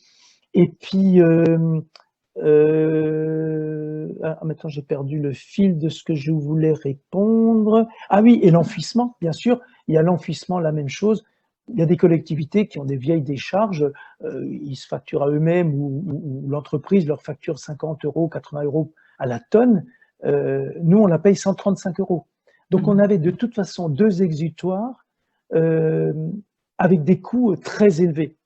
Et puis, maintenant, j'ai perdu le fil de ce que je voulais répondre. Ah oui, et l'enfouissement, bien sûr. Il y a l'enfouissement, la même chose. Il y a des collectivités qui ont des vieilles décharges, ils se facturent à eux-mêmes ou l'entreprise leur facture 50 euros, 80 euros à la tonne. Nous, on la paye 135 euros. Donc, on avait de toute façon deux exutoires avec des coûts très élevés.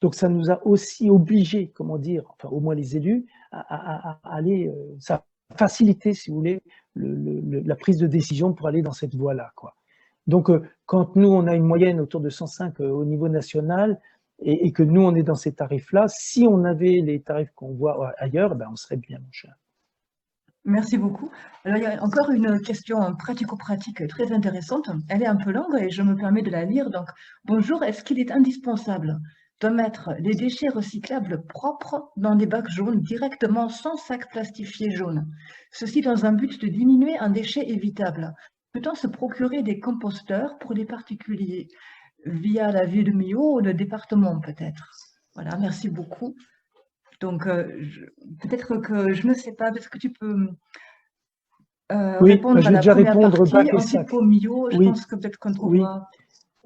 Donc, ça nous a aussi obligés, comment dire, enfin, au moins les élus, à aller, ça a facilité, si vous voulez, la prise de décision pour aller dans cette voie-là, quoi. Donc, quand nous, on a une moyenne autour de 105 au niveau national et que nous, on est dans ces tarifs-là, si on avait les tarifs qu'on voit ailleurs, ben, on serait bien moins cher. Merci beaucoup. Alors, il y a encore une question pratico-pratique très intéressante. Elle est un peu longue et je me permets de la lire. Donc, bonjour, est-ce qu'il est indispensable de mettre les déchets recyclables propres dans des bacs jaunes directement sans sac plastifié jaune? Ceci dans un but de diminuer un déchet évitable. Peut-on se procurer des composteurs pour les particuliers via la ville de Millau ou le département peut-être? Voilà, merci beaucoup. Donc, peut-être que je ne sais pas, est-ce que tu peux répondre je à vais la déjà première répondre partie, bac et ensuite sac. pour Millau, je Oui, pense que peut-être qu'on oui, trouvera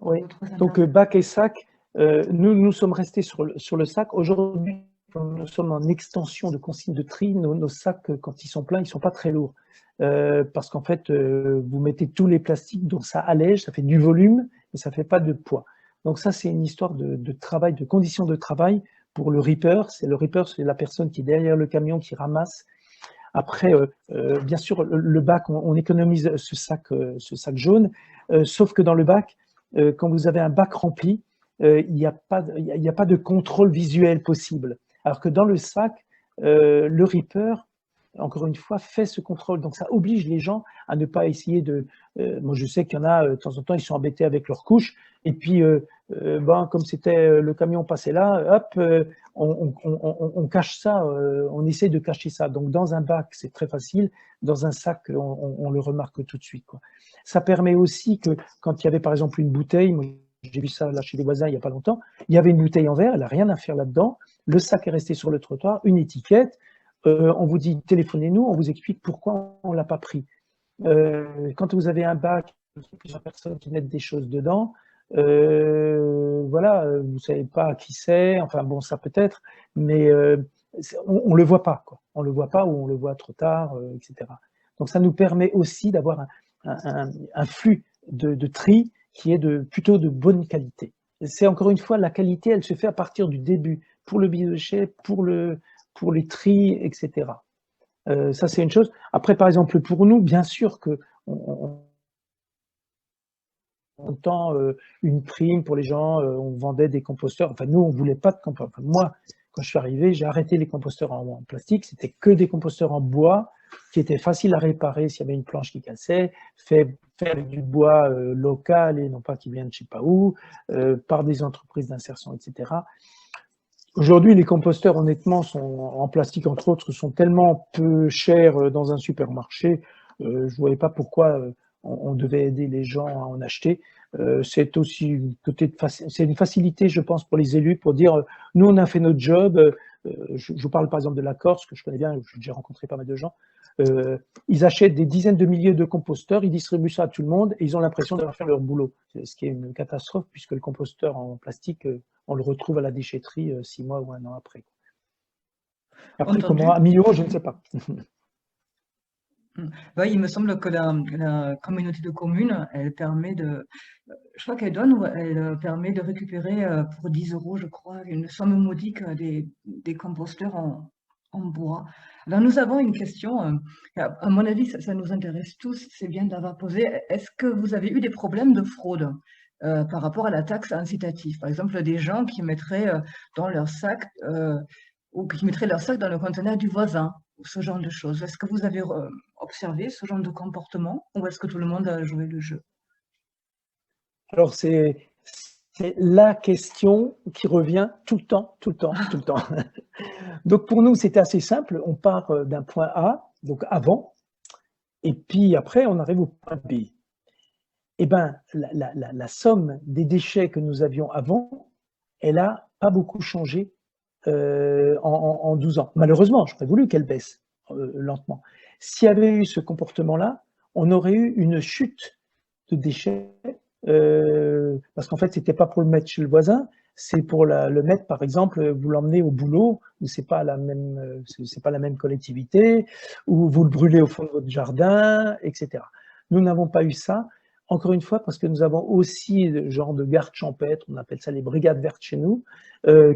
oui. d'autres Donc, bac et sac, nous sommes restés sur le sac. Aujourd'hui, nous sommes en extension de consigne de tri. Nos sacs, quand ils sont pleins, ils ne sont pas très lourds. Parce qu'en fait, vous mettez tous les plastiques, donc ça allège, ça fait du volume, mais ça ne fait pas de poids. Donc ça, c'est une histoire de travail, de conditions de travail pour le ripper. Le ripper, c'est la personne qui est derrière le camion, qui ramasse. Après, bien sûr, le bac, on économise ce sac jaune, sauf que dans le bac, quand vous avez un bac rempli, il n'y a pas de contrôle visuel possible. Alors que dans le sac, le Reaper, encore une fois, fait ce contrôle. Donc, ça oblige les gens à ne pas essayer de... moi, je sais qu'il y en a, de temps en temps, ils sont embêtés avec leurs couches. Et puis, comme c'était le camion passé là, hop, on cache ça, on essaie de cacher ça. Donc, dans un bac, c'est très facile. Dans un sac, on le remarque tout de suite, quoi. Ça permet aussi que quand il y avait, par exemple, une bouteille, moi, j'ai vu ça là chez les voisins il n'y a pas longtemps, il y avait une bouteille en verre, elle n'a rien à faire là-dedans. Le sac est resté sur le trottoir, une étiquette. On vous dit téléphonez-nous, on vous explique pourquoi on ne l'a pas pris. Quand vous avez un bac, plusieurs personnes qui mettent des choses dedans, voilà, vous ne savez pas qui c'est, enfin bon, ça peut être, mais on ne le voit pas, quoi. On ne le voit pas ou on le voit trop tard, etc. Donc ça nous permet aussi d'avoir un flux de tri qui est plutôt de bonne qualité. C'est encore une fois, la qualité, elle se fait à partir du début, pour le biodéchet, pour les tris, etc. Ça, c'est une chose. Après, par exemple, pour nous, bien sûr que on tend une prime pour les gens, on vendait des composteurs. Enfin, nous, on ne voulait pas de composteurs. Enfin, moi, quand je suis arrivé, j'ai arrêté les composteurs en plastique. C'était que des composteurs en bois qui étaient faciles à réparer s'il y avait une planche qui cassait, fait avec du bois local et non pas qui vient de je ne sais pas où, par des entreprises d'insertion, etc. Aujourd'hui, les composteurs, honnêtement, sont en plastique, entre autres, sont tellement peu chers dans un supermarché. Je ne voyais pas pourquoi on devait aider les gens à en acheter. C'est aussi c'est une facilité, je pense, pour les élus pour dire nous, on a fait notre job. Je parle par exemple de la Corse, que je connais bien, j'ai rencontré pas mal de gens. Ils achètent des dizaines de milliers de composteurs, ils distribuent ça à tout le monde et ils ont l'impression d'avoir fait leur boulot. Ce qui est une catastrophe puisque le composteur en plastique, on le retrouve à la déchetterie 6 mois ou 1 an après. Après, comment, à 1 000 €, je ne sais pas. Oui, il me semble que la communauté de communes, elle permet de, je crois qu'elle donne, elle permet de récupérer pour 10 €, je crois, une somme modique des composteurs en bois. Alors nous avons une question, à mon avis, ça nous intéresse tous, c'est bien d'avoir posé. Est-ce que vous avez eu des problèmes de fraude par rapport à la taxe incitative? Par exemple, des gens qui mettraient dans leur sac ou qui mettraient leur sac dans le conteneur du voisin, ou ce genre de choses. Est-ce que vous avez observé ce genre de comportement ou est-ce que tout le monde a joué le jeu? Alors, c'est la question qui revient tout le temps, tout le temps, tout le temps. Donc, pour nous, c'était assez simple. On part d'un point A, donc avant, et puis après, on arrive au point B. Eh bien, la somme des déchets que nous avions avant, elle n'a pas beaucoup changé en 12 ans. Malheureusement, j'aurais voulu qu'elle baisse lentement. S'il y avait eu ce comportement-là, on aurait eu une chute de déchets parce qu'en fait, c'était pas pour le mettre chez le voisin, c'est pour le mettre, par exemple, vous l'emmenez au boulot où c'est pas la même collectivité, où vous le brûlez au fond de votre jardin, etc. Nous n'avons pas eu ça. Encore une fois, parce que nous avons aussi le genre de gardes champêtres, on appelle ça les brigades vertes chez nous,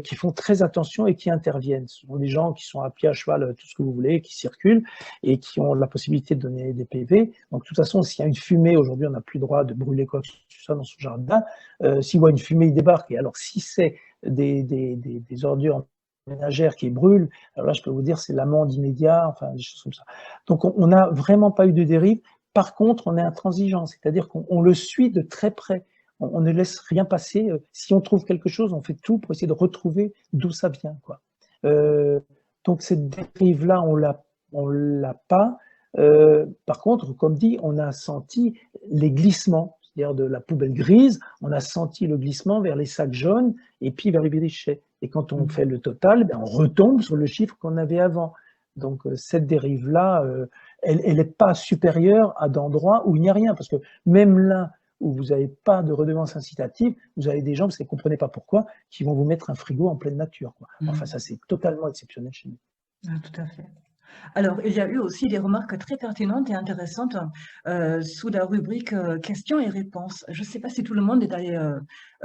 qui font très attention et qui interviennent. Ce sont des gens qui sont à pied, à cheval, tout ce que vous voulez, qui circulent et qui ont la possibilité de donner des PV. Donc, de toute façon, s'il y a une fumée, aujourd'hui, on n'a plus le droit de brûler quoi que ce soit dans son jardin. S'il voit une fumée, il débarque. Et alors, si c'est des ordures ménagères qui brûlent, alors là, je peux vous dire, c'est l'amende immédiate, enfin, des choses comme ça. Donc, on n'a vraiment pas eu de dérive. Par contre, on est intransigeant, c'est-à-dire qu'on le suit de très près. On ne laisse rien passer. Si on trouve quelque chose, on fait tout pour essayer de retrouver d'où ça vient, quoi. Donc cette dérive-là, on l'a pas. Par contre, comme dit, on a senti les glissements, c'est-à-dire de la poubelle grise, on a senti le glissement vers les sacs jaunes et puis vers les déchets. Et quand on fait le total, on retombe sur le chiffre qu'on avait avant. Donc cette dérive-là, elle n'est pas supérieure à d'endroits où il n'y a rien, parce que même là où vous n'avez pas de redevance incitative, vous avez des gens, parce qu'ils ne comprenaient pas pourquoi, qui vont vous mettre un frigo en pleine nature, quoi. Enfin, ça, c'est totalement exceptionnel chez nous. Ah, tout à fait. Alors, il y a eu aussi des remarques très pertinentes et intéressantes sous la rubrique questions et réponses. Je ne sais pas si tout le monde est allé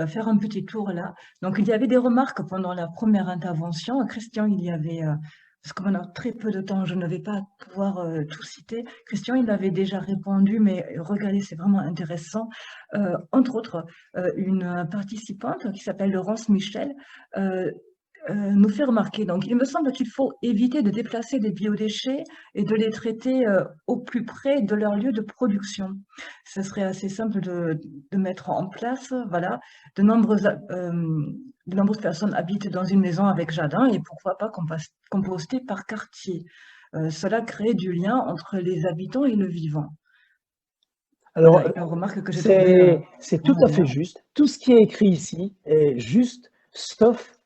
faire un petit tour là. Donc, il y avait des remarques pendant la première intervention. Christian, il y avait parce qu'on a très peu de temps, je ne vais pas pouvoir tout citer. Christian, il avait déjà répondu, mais regardez, c'est vraiment intéressant. Entre autres, une participante qui s'appelle Laurence Michel nous fait remarquer. Donc, il me semble qu'il faut éviter de déplacer des biodéchets et de les traiter au plus près de leur lieu de production. Ce serait assez simple de mettre en place, voilà, de nombreuses personnes habitent dans une maison avec jardin et pourquoi pas composter par quartier. Cela crée du lien entre les habitants et le vivant. Alors, Voilà, une remarque que j'ai trouvée c'est tout à fait juste. Tout ce qui est écrit ici est juste, sauf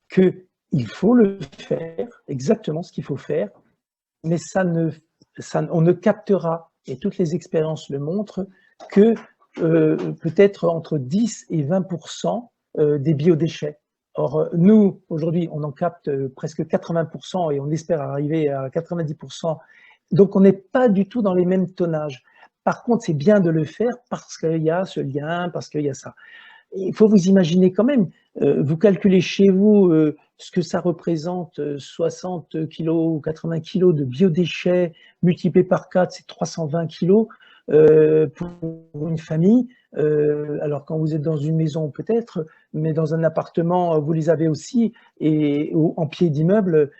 que il faut le faire, exactement ce qu'il faut faire, mais on ne captera, et toutes les expériences le montrent, que peut-être entre 10 et 20% des biodéchets. Or, nous, aujourd'hui, on en capte presque 80% et on espère arriver à 90%. Donc, on n'est pas du tout dans les mêmes tonnages. Par contre, c'est bien de le faire parce qu'il y a ce lien, parce qu'il y a ça. Il faut vous imaginer quand même, vous calculez chez vous ce que ça représente, 60 kilos ou 80 kilos de biodéchets multiplié par 4, c'est 320 kilos pour une famille. Alors quand vous êtes dans une maison peut-être, mais dans un appartement, vous les avez aussi, et en pied d'immeuble,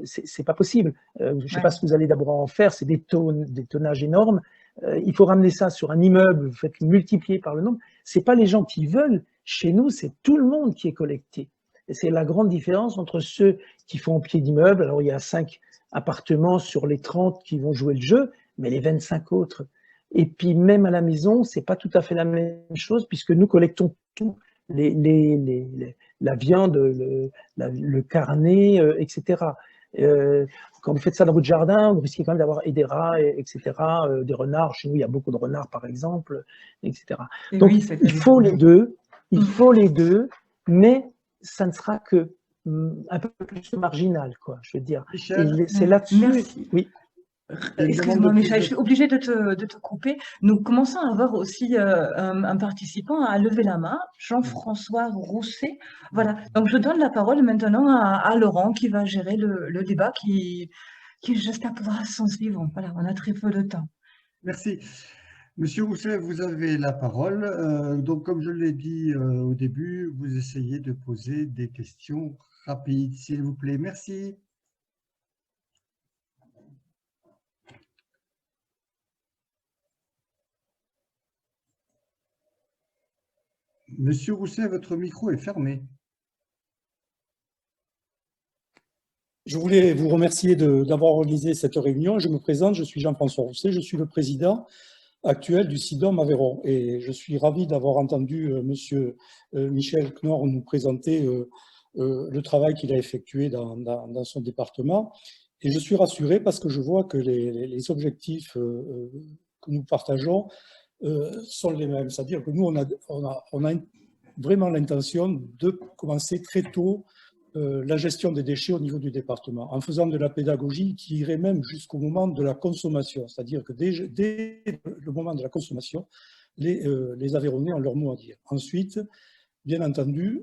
c'est pas possible. Je ne sais pas ce que vous allez d'abord en faire, c'est des tonnages énormes. Il faut ramener ça sur un immeuble, vous faites multiplier par le nombre. C'est pas les gens qui veulent. Chez nous, c'est tout le monde qui est collecté. Et c'est la grande différence entre ceux qui font pied d'immeuble. Alors, il y a 5 appartements sur les 30 qui vont jouer le jeu, mais les 25 autres. Et puis, même à la maison, c'est pas tout à fait la même chose puisque nous collectons tout. La viande, le carnet, etc. Quand vous faites ça dans votre jardin, vous risquez quand même d'avoir des rats, etc., des renards. Chez nous, il y a beaucoup de renards, par exemple, etc. Et donc, oui, il faut les deux, mais ça ne sera que un peu plus marginal, quoi, je veux dire. C'est là-dessus. Merci. Oui. Excuse-moi, Michel, je suis obligée de te couper. Nous commençons à avoir aussi un participant à lever la main, Jean-François Rousset. Voilà, donc je donne la parole maintenant à Laurent qui va gérer le débat qui j'espère pouvoir s'en suivre. Voilà, on a très peu de temps. Merci. Monsieur Rousset, vous avez la parole. Donc, comme je l'ai dit au début, vous essayez de poser des questions rapides, s'il vous plaît. Merci. Monsieur Rousset, votre micro est fermé. Je voulais vous remercier d'avoir organisé cette réunion. Je me présente, je suis Jean-François Rousset, je suis le président actuel du SIDOM Aveyron et je suis ravi d'avoir entendu monsieur Michel Knorr nous présenter le travail qu'il a effectué dans son département. Et je suis rassuré parce que je vois que les objectifs que nous partageons sont les mêmes. C'est-à-dire que nous, on a vraiment l'intention de commencer très tôt la gestion des déchets au niveau du département, en faisant de la pédagogie qui irait même jusqu'au moment de la consommation. C'est-à-dire que dès le moment de la consommation, les Aveyronnais ont leur mot à dire. Ensuite, bien entendu,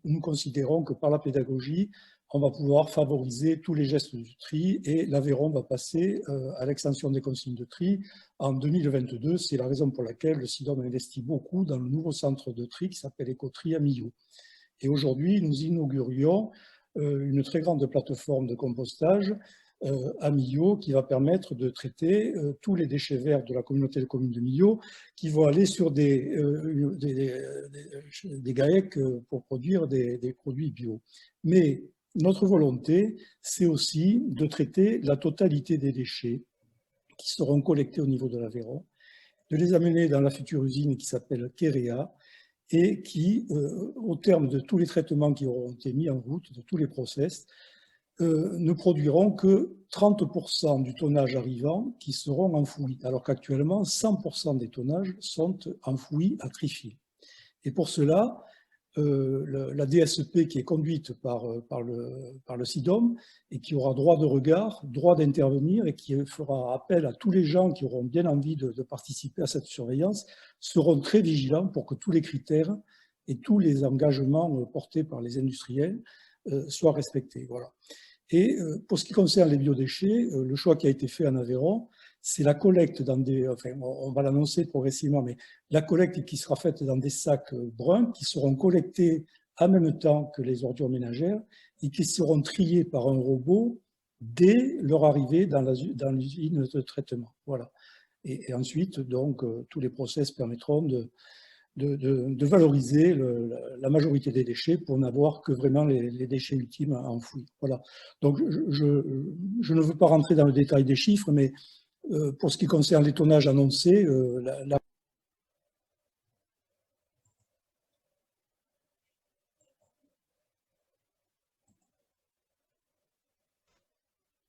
nous considérons que par la pédagogie, on va pouvoir favoriser tous les gestes du tri et l'Aveyron va passer à l'extension des consignes de tri en 2022. C'est la raison pour laquelle le SIDOM investit beaucoup dans le nouveau centre de tri qui s'appelle Écotri à Millau. Et aujourd'hui, nous inaugurions une très grande plateforme de compostage à Millau qui va permettre de traiter tous les déchets verts de la communauté de communes de Millau qui vont aller sur des GAEC pour produire des produits bio. Mais notre volonté, c'est aussi de traiter la totalité des déchets qui seront collectés au niveau de l'Aveyron, de les amener dans la future usine qui s'appelle Kéréa, et qui, au terme de tous les traitements qui auront été mis en route, de tous les process, ne produiront que 30% du tonnage arrivant qui seront enfouis, alors qu'actuellement, 100% des tonnages sont enfouis à Trifil. Et pour cela, la DSP qui est conduite par le SIDOM et qui aura droit de regard, droit d'intervenir et qui fera appel à tous les gens qui auront bien envie de participer à cette surveillance, seront très vigilants pour que tous les critères et tous les engagements portés par les industriels soient respectés. Voilà. Et pour ce qui concerne les biodéchets, le choix qui a été fait en Aveyron, c'est la collecte dans des, enfin, on va l'annoncer progressivement, mais la collecte qui sera faite dans des sacs bruns qui seront collectés en même temps que les ordures ménagères et qui seront triés par un robot dès leur arrivée dans l'usine de traitement. Voilà. Et ensuite, donc, tous les process permettront de valoriser la majorité des déchets pour n'avoir que vraiment les déchets ultimes enfouis. Voilà. Donc, je ne veux pas rentrer dans le détail des chiffres, mais pour ce qui concerne les tonnages annoncés,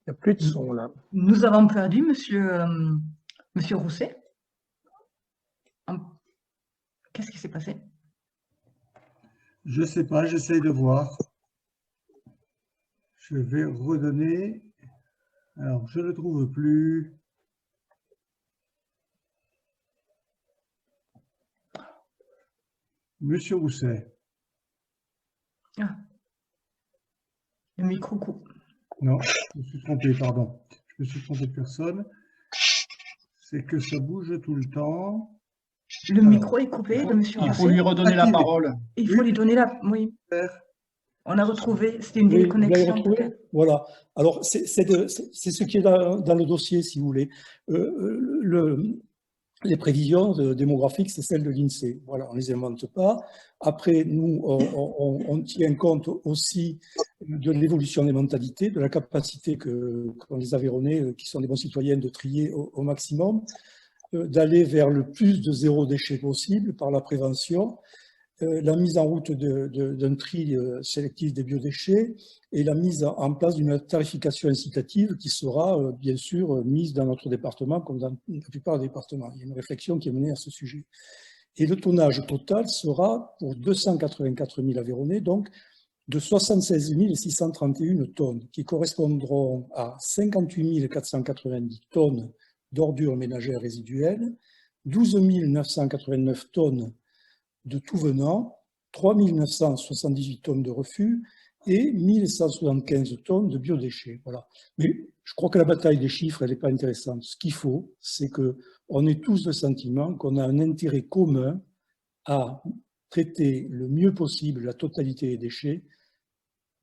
Il n'y a plus de son là. Nous avons perdu Monsieur Rousset. Qu'est-ce qui s'est passé? Je ne sais pas, j'essaye de voir. Je vais redonner. Alors, je ne le trouve plus. Monsieur Rousset. Ah. Le micro coupe. Non, je me suis trompé, pardon. Je me suis trompé de personne. C'est que ça bouge tout le temps. Le micro est coupé de Monsieur Rousset. Il faut lui redonner la parole. Il faut lui donner la... Oui. On a retrouvé, c'était une déconnexion. Voilà. Alors, c'est ce qui est dans le dossier, si vous voulez. Les prévisions démographiques, c'est celles de l'INSEE. Voilà, on ne les invente pas. Après, nous, on tient compte aussi de l'évolution des mentalités, de la capacité qu'ont les Aveyronnais, qui sont des bons citoyens, de trier au maximum, d'aller vers le plus de zéro déchet possible par la prévention, la mise en route d'un tri sélectif des biodéchets et la mise en place d'une tarification incitative qui sera bien sûr mise dans notre département comme dans la plupart des départements. Il y a une réflexion qui est menée à ce sujet. Et le tonnage total sera pour 284 000 Aveyronnais, donc de 76 631 tonnes, qui correspondront à 58 490 tonnes d'ordures ménagères résiduelles, 12 989 tonnes de tout venant, 3 978 tonnes de refus et 1 175 tonnes de biodéchets. Voilà. Mais je crois que la bataille des chiffres, elle n'est pas intéressante. Ce qu'il faut, c'est qu'on ait tous le sentiment qu'on a un intérêt commun à traiter le mieux possible la totalité des déchets,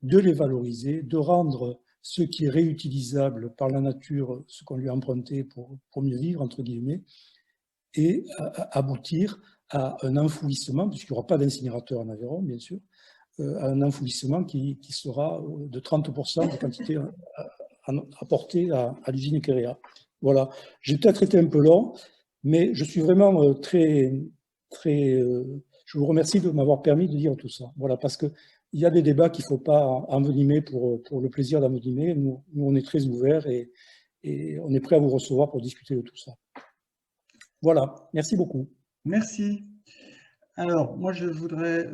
de les valoriser, de rendre ce qui est réutilisable par la nature, ce qu'on lui a emprunté pour mieux vivre, entre guillemets, et aboutir à un enfouissement, puisqu'il n'y aura pas d'incinérateur en Aveyron, bien sûr, à un enfouissement qui sera de 30% de quantité apportée à l'usine Kerea. Voilà. J'ai peut-être été un peu long, mais je suis vraiment je vous remercie de m'avoir permis de dire tout ça. Voilà, parce qu'il y a des débats qu'il ne faut pas envenimer pour le plaisir d'envenimer. Nous, on est très ouverts et on est prêt à vous recevoir pour discuter de tout ça. Voilà, merci beaucoup. Merci. Alors, moi, je voudrais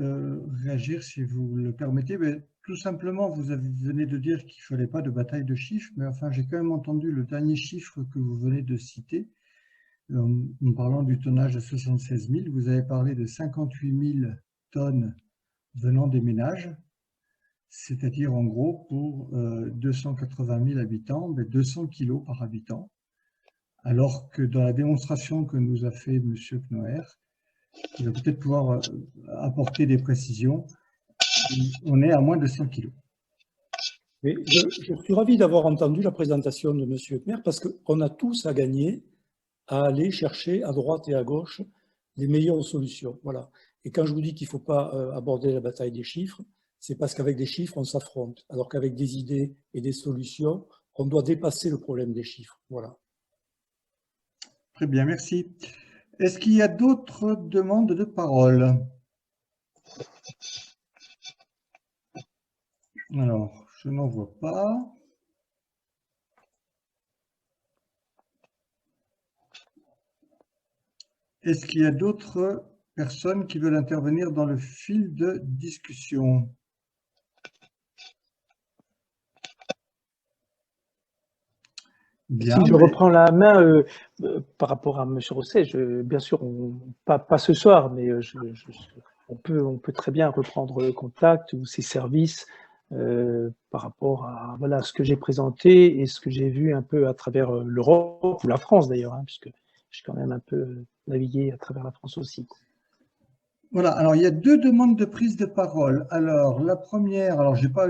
réagir, si vous le permettez. Mais tout simplement, vous venez de dire qu'il ne fallait pas de bataille de chiffres, mais enfin, j'ai quand même entendu le dernier chiffre que vous venez de citer, en parlant du tonnage de 76 000. Vous avez parlé de 58 000 tonnes venant des ménages, c'est-à-dire en gros pour 280 000 habitants, 200 kilos par habitant. Alors que dans la démonstration que nous a fait M. Knoer, il va peut-être pouvoir apporter des précisions, on est à moins de 100 kilos. Mais je suis ravi d'avoir entendu la présentation de M. Knoer parce qu'on a tous à gagner à aller chercher à droite et à gauche les meilleures solutions. Voilà. Et quand je vous dis qu'il ne faut pas aborder la bataille des chiffres, c'est parce qu'avec des chiffres, on s'affronte, alors qu'avec des idées et des solutions, on doit dépasser le problème des chiffres. Voilà. Très bien, merci. Est-ce qu'il y a d'autres demandes de parole? Alors, je n'en vois pas. Est-ce qu'il y a d'autres personnes qui veulent intervenir dans le fil de discussion? Bien, si je reprends la main par rapport à M. Rousset, bien sûr, pas ce soir, mais on peut très bien reprendre contact ou ses services par rapport à voilà, ce que j'ai présenté et ce que j'ai vu un peu à travers l'Europe, ou la France d'ailleurs, hein, puisque j'ai quand même un peu navigué à travers la France aussi. Voilà, alors il y a 2 demandes de prise de parole. Alors, la première, alors je n'ai pas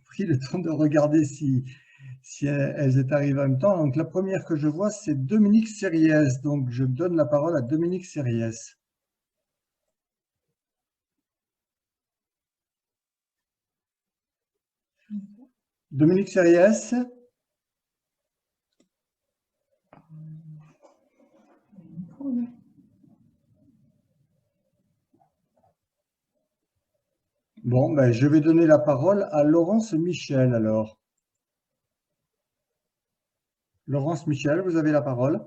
pris le temps de regarder si elles étaient arrivées en même temps. Donc, la première que je vois, c'est Dominique Sériès. Donc, je donne la parole à Dominique Sériès. Dominique Sériès. Bon, ben, je vais donner la parole à Laurence Michel alors. Laurence Michel, vous avez la parole.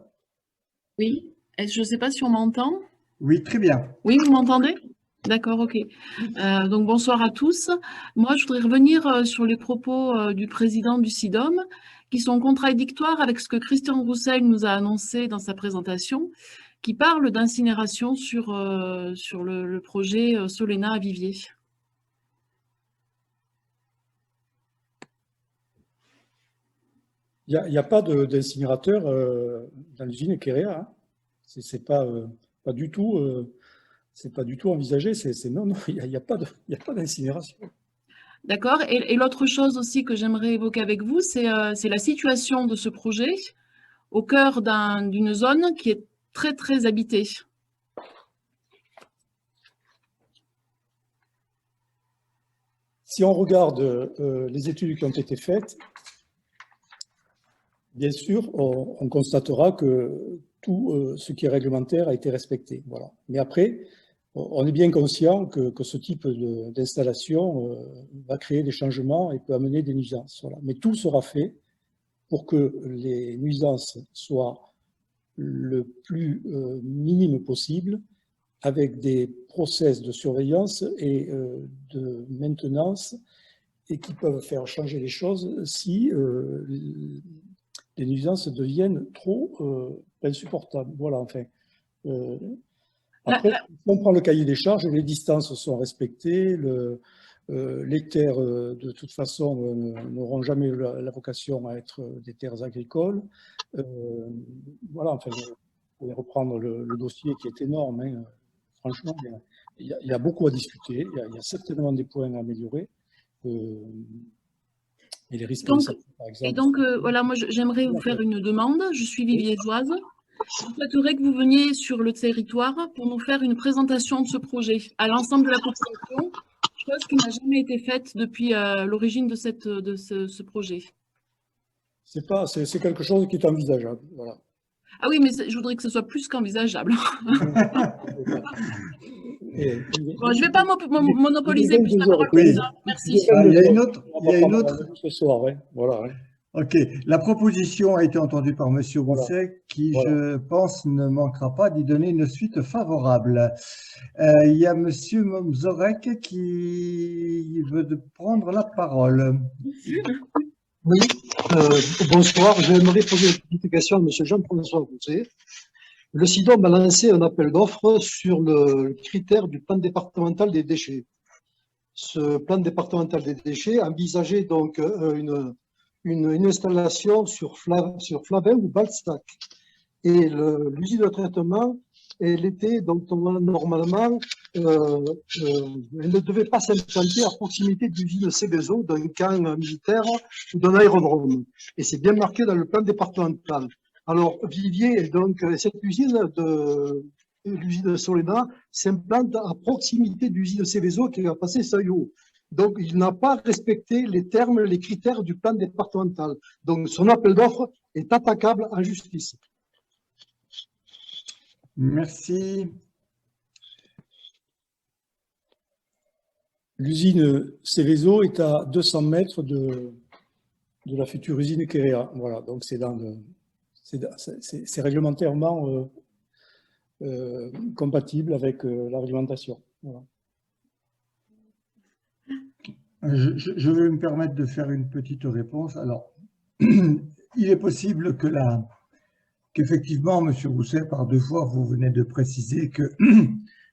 Oui, je ne sais pas si on m'entend. Oui, très bien. Oui, vous m'entendez? D'accord, ok. Donc bonsoir à tous. Moi, je voudrais revenir sur les propos du président du SIDOM qui sont contradictoires avec ce que Christian Roussel nous a annoncé dans sa présentation, qui parle d'incinération sur le projet Solena à Vivier. Il n'y a pas d'incinérateur dans l'usine Ekerea. Hein. C'est pas du tout. C'est pas du tout envisagé. Non, il n'y a pas d'incinération. D'accord. Et l'autre chose aussi que j'aimerais évoquer avec vous, c'est la situation de ce projet au cœur d'une zone qui est très, très habitée. Si on regarde les études qui ont été faites, bien sûr, on constatera que tout ce qui est réglementaire a été respecté. Voilà. Mais après, on est bien conscient que ce type d'installation va créer des changements et peut amener des nuisances. Voilà. Mais tout sera fait pour que les nuisances soient le plus minime possible, avec des process de surveillance et de maintenance, et qui peuvent faire changer les choses si les nuisances deviennent trop insupportables. Voilà, enfin. Après, si on prend le cahier des charges, les distances sont respectées, les terres, de toute façon, n'auront jamais la vocation à être des terres agricoles. Voilà, enfin, vous pouvez reprendre le dossier qui est énorme. Hein. Franchement, il y a beaucoup à discuter, il y a certainement des points à améliorer. Et les risques par exemple. Et donc, voilà, moi, j'aimerais vous faire une demande. Je suis viviégeoise. Je souhaiterais que vous veniez sur le territoire pour nous faire une présentation de ce projet à l'ensemble de la population, chose qui n'a jamais été faite depuis l'origine de ce projet. C'est quelque chose qui est envisageable. Voilà. Ah oui, mais je voudrais que ce soit plus qu'envisageable. Bon, je ne vais pas monopoliser plus la parole. Oui. Merci. Il y a une autre. Ce soir, ouais. Voilà. Ouais. Ok, la proposition a été entendue par Monsieur Rousset, qui, je pense, ne manquera pas d'y donner une suite favorable. Il y a Monsieur Momzorek qui veut prendre la parole. Oui, bonsoir. J'aimerais poser une petite question à Monsieur Jean-François Rousset. Le SIDOM a lancé un appel d'offres sur le critère du plan départemental des déchets. Ce plan départemental des déchets envisageait donc une installation sur Flavin ou Balstac. Et l'usine de traitement, elle était donc normalement, elle ne devait pas s'implanter à proximité de l'usine Seveso, d'un camp militaire ou d'un aérodrome. Et c'est bien marqué dans le plan départemental. Alors, Vivier, et donc cette usine l'usine Solena s'implante à proximité de l'usine Seveso qui va passer seuil haut. Donc, il n'a pas respecté les termes, les critères du plan départemental. Donc, son appel d'offres est attaquable en justice. Merci. L'usine Seveso est à 200 mètres de la future usine Kerea. Voilà, donc c'est réglementairement compatible avec la réglementation. Voilà. Je vais me permettre de faire une petite réponse. Alors, il est possible qu'effectivement, Monsieur Rousset, par 2 fois, vous venez de préciser que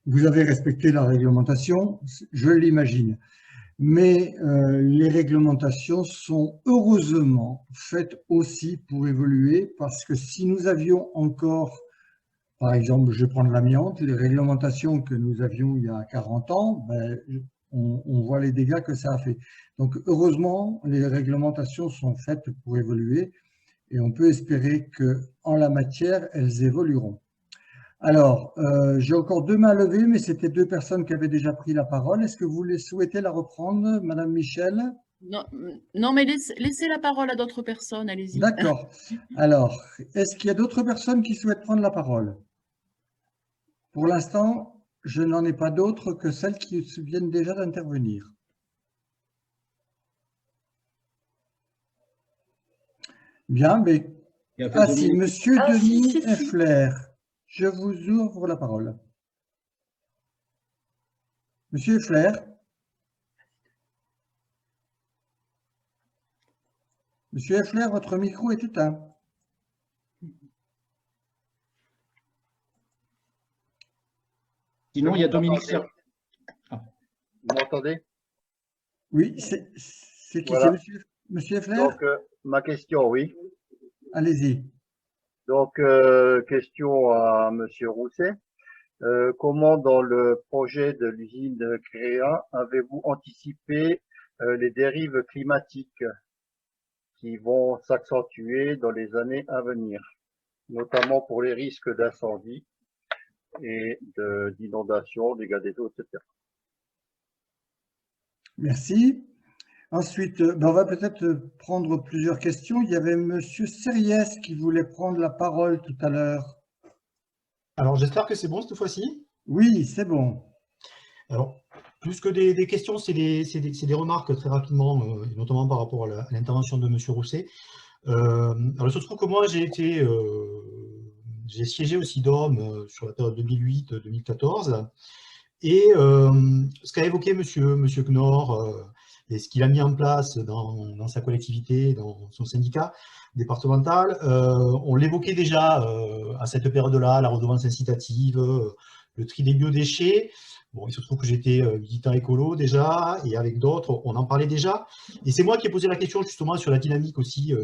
vous avez respecté la réglementation, je l'imagine. Mais les réglementations sont heureusement faites aussi pour évoluer, parce que si nous avions encore, par exemple, je vais prendre l'amiante, les réglementations que nous avions il y a 40 ans, ben, on voit les dégâts que ça a fait. Donc heureusement, les réglementations sont faites pour évoluer et on peut espérer qu'en la matière, elles évolueront. Alors, j'ai encore deux mains levées, mais c'était deux personnes qui avaient déjà pris la parole. Est-ce que vous souhaitez la reprendre, Madame Michel? Non, non, mais laissez la parole à d'autres personnes, allez-y. D'accord. Alors, est-ce qu'il y a d'autres personnes qui souhaitent prendre la parole? Pour l'instant, je n'en ai pas d'autres que celles qui viennent déjà d'intervenir. Bien, mais... Ah si, Monsieur Denis Effler, je vous ouvre la parole. Monsieur Effler. Monsieur Effler, votre micro est éteint. Sinon, il y a Dominique Serre. Vous m'entendez? Oui, c'est qui? Voilà. C'est monsieur Effler? Donc, ma question, oui. Allez-y. Donc, question à Monsieur Rousset. Comment, dans le projet de l'usine CREA, avez-vous anticipé les dérives climatiques qui vont s'accentuer dans les années à venir, notamment pour les risques d'incendie et d'inondation, dégâts des eaux, etc. Merci. Ensuite, on va peut-être prendre plusieurs questions. Il y avait Monsieur Sériès qui voulait prendre la parole tout à l'heure. Alors, j'espère que c'est bon cette fois-ci. Oui, c'est bon. Alors, plus que des questions, c'est des remarques très rapidement, notamment par rapport à l'intervention de Monsieur Rousset. Alors, il se trouve que moi, j'ai siégé au SIDOM sur la période 2008-2014. Et ce qu'a évoqué Monsieur Knorr et ce qu'il a mis en place dans sa collectivité, dans son syndicat départemental, on l'évoquait déjà à cette période-là, la redevance incitative, le tri des biodéchets. Bon, il se trouve que j'étais militant écolo déjà, et avec d'autres, on en parlait déjà. Et c'est moi qui ai posé la question justement sur la dynamique aussi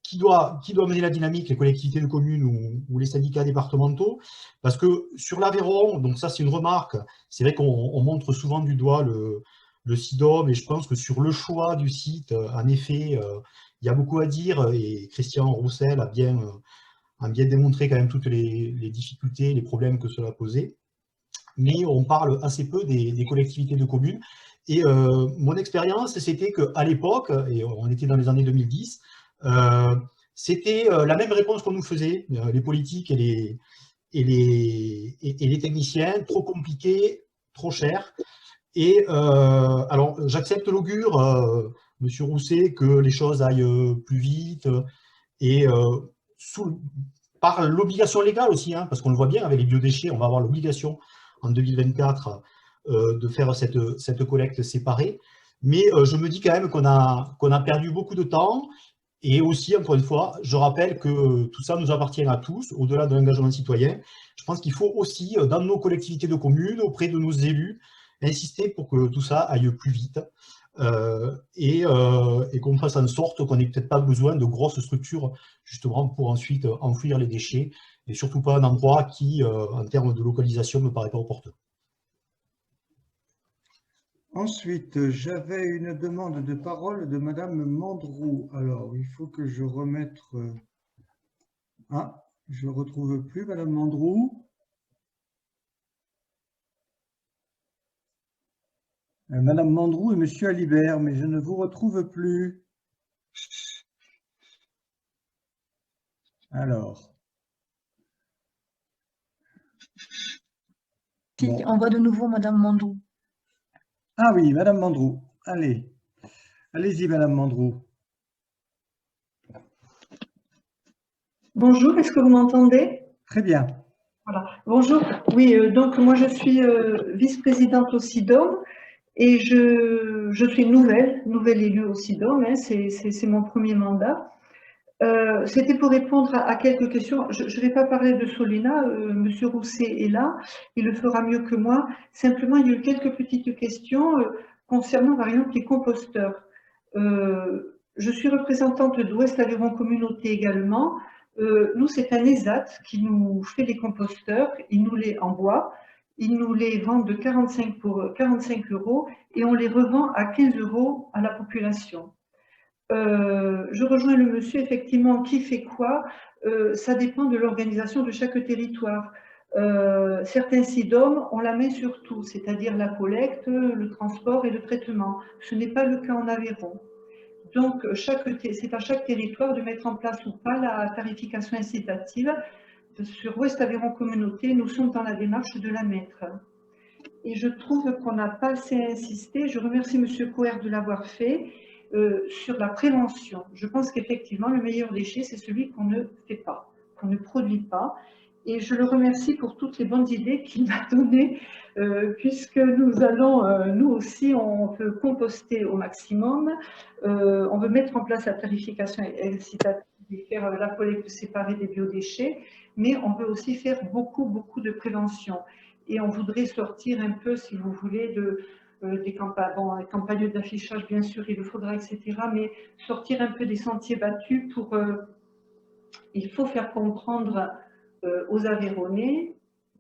qui doit mener la dynamique, les collectivités de communes ou les syndicats départementaux, parce que sur l'Aveyron, donc ça c'est une remarque, c'est vrai qu'on montre souvent du doigt le SIDOM, et je pense que sur le choix du site, en effet, il y a beaucoup à dire, et Christian Roussel a bien démontré quand même toutes les difficultés, les problèmes que cela posait, mais on parle assez peu des collectivités de communes, et mon expérience, c'était qu'à l'époque, et on était dans les années 2010, c'était la même réponse qu'on nous faisait, les politiques et les techniciens, trop compliqué, trop cher. Et alors, j'accepte l'augure, Monsieur Rousset, que les choses aillent plus vite, et par l'obligation légale aussi, hein, parce qu'on le voit bien avec les biodéchets, on va avoir l'obligation en 2024 de faire cette collecte séparée. Mais je me dis quand même qu'on a perdu beaucoup de temps. Et aussi, encore une fois, je rappelle que tout ça nous appartient à tous, au-delà de l'engagement citoyen. Je pense qu'il faut aussi, dans nos collectivités de communes, auprès de nos élus, insister pour que tout ça aille plus vite et qu'on fasse en sorte qu'on n'ait peut-être pas besoin de grosses structures, justement, pour ensuite enfouir les déchets, et surtout pas un endroit qui, en termes de localisation, ne me paraît pas opportun. Ensuite, j'avais une demande de parole de Madame Mandroux. Alors, il faut que je remette... Ah, je ne retrouve plus Madame Mandroux. Madame Mandroux et Monsieur Alibert, mais je ne vous retrouve plus. Alors. Si, bon. On voit de nouveau Madame Mandroux. Ah oui, Madame Mandroux. Allez. Allez-y, Madame Mandroux. Bonjour, est-ce que vous m'entendez? Très bien. Voilà. Bonjour. Oui, donc moi je suis vice-présidente au SIDOM et je suis nouvelle élue au SIDOM, hein, c'est mon premier mandat. C'était pour répondre à quelques questions. Je ne vais pas parler de Solena, Monsieur Rousset est là, il le fera mieux que moi. Simplement, il y a eu quelques petites questions concernant par exemple les composteurs. Je suis représentante d'Ouest Aveyron Communauté également. Nous, c'est un ESAT qui nous fait les composteurs, il nous les envoie, il nous les vend de 45 € et on les revend à 15 € à la population. Je rejoins le monsieur, effectivement, qui fait quoi, ça dépend de l'organisation de chaque territoire. Certains SIDOM ont la main sur tout, c'est-à-dire la collecte, le transport et le traitement. Ce n'est pas le cas en Aveyron. Donc, c'est à chaque territoire de mettre en place ou pas la tarification incitative. Sur Ouest Aveyron Communauté, nous sommes dans la démarche de la mettre. Et je trouve qu'on n'a pas assez insisté, je remercie M. Coher de l'avoir fait, sur la prévention. Je pense qu'effectivement, le meilleur déchet, c'est celui qu'on ne fait pas, qu'on ne produit pas. Et je le remercie pour toutes les bonnes idées qu'il m'a données, puisque nous allons, nous aussi, on veut composter au maximum, on veut mettre en place la tarification incitative et faire la collecte séparée des biodéchets, mais on veut aussi faire beaucoup de prévention. Et on voudrait sortir un peu, si vous voulez, des campagnes d'affichage, bien sûr, il le faudra, etc., mais sortir un peu des sentiers battus pour... il faut faire comprendre aux Aveyronnais,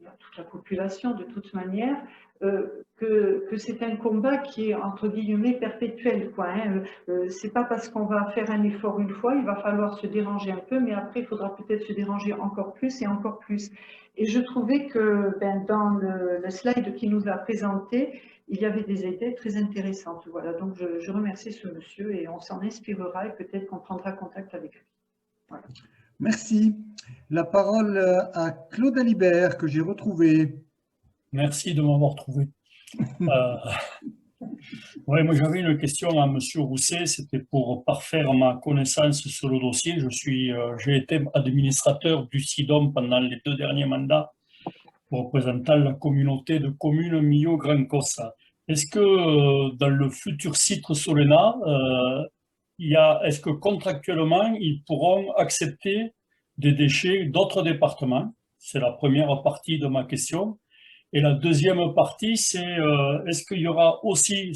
à toute la population de toute manière, que c'est un combat qui est entre guillemets perpétuel, quoi, hein. C'est pas parce qu'on va faire un effort une fois, il va falloir se déranger un peu, mais après il faudra peut-être se déranger encore plus et encore plus. Et je trouvais que dans le slide qui nous a présenté, il y avait des idées très intéressantes. Voilà, donc je remercie ce monsieur et on s'en inspirera et peut-être qu'on prendra contact avec lui. Voilà. Merci. La parole à Claude Alibert, que j'ai retrouvé. Merci de m'avoir trouvé. Ouais, moi j'avais une question à M. Rousset, c'était pour parfaire ma connaissance sur le dossier. J'ai été administrateur du SIDOM pendant les 2 derniers mandats, représentant la communauté de communes Millau-Grand-Cossa. Est-ce que dans le futur site Solena, est-ce que contractuellement, ils pourront accepter des déchets d'autres départements? C'est la première partie de ma question. Et la deuxième partie, c'est est-ce qu'il y aura aussi,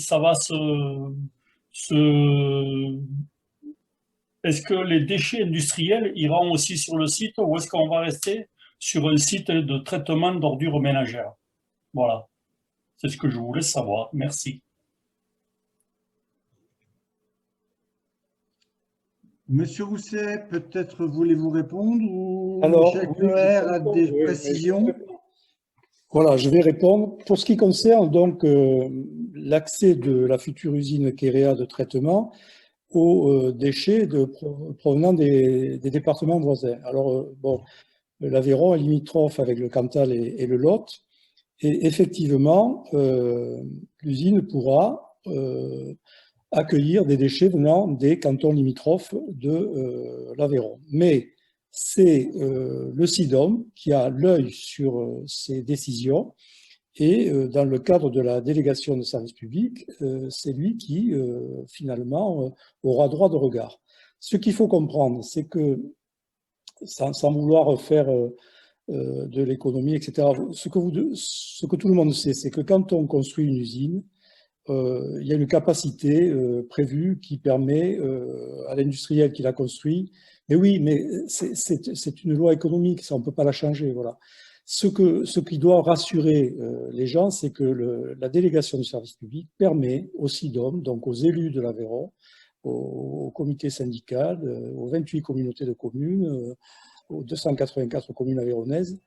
est-ce que les déchets industriels iront aussi sur le site ou est-ce qu'on va rester sur un site de traitement d'ordures ménagères? Voilà, c'est ce que je voulais savoir. Merci. Monsieur Rousset, peut-être voulez-vous répondre ou Alors, Michel Coher a des précisions? Voilà, je vais répondre. Pour ce qui concerne donc l'accès de la future usine Kéréa de traitement aux déchets provenant des départements voisins. Alors, bon, l'Aveyron est limitrophe avec le Cantal et le Lot. Et effectivement, l'usine pourra accueillir des déchets venant des cantons limitrophes de l'Aveyron. Mais c'est le SIDOM qui a l'œil sur ces décisions et dans le cadre de la délégation de service public, c'est lui qui finalement aura droit de regard. Ce qu'il faut comprendre, c'est que, sans vouloir faire de l'économie, etc., ce que tout le monde sait, c'est que quand on construit une usine, il y a une capacité prévue qui permet à l'industriel qui l'a construit. Mais oui, mais c'est une loi économique, ça on ne peut pas la changer. Voilà. Ce qui doit rassurer les gens, c'est que la délégation du service public permet aux SIDOM, donc aux élus de l'Aveyron, au comité syndical, aux 28 communautés de communes, aux 284 communes aveyronnaises,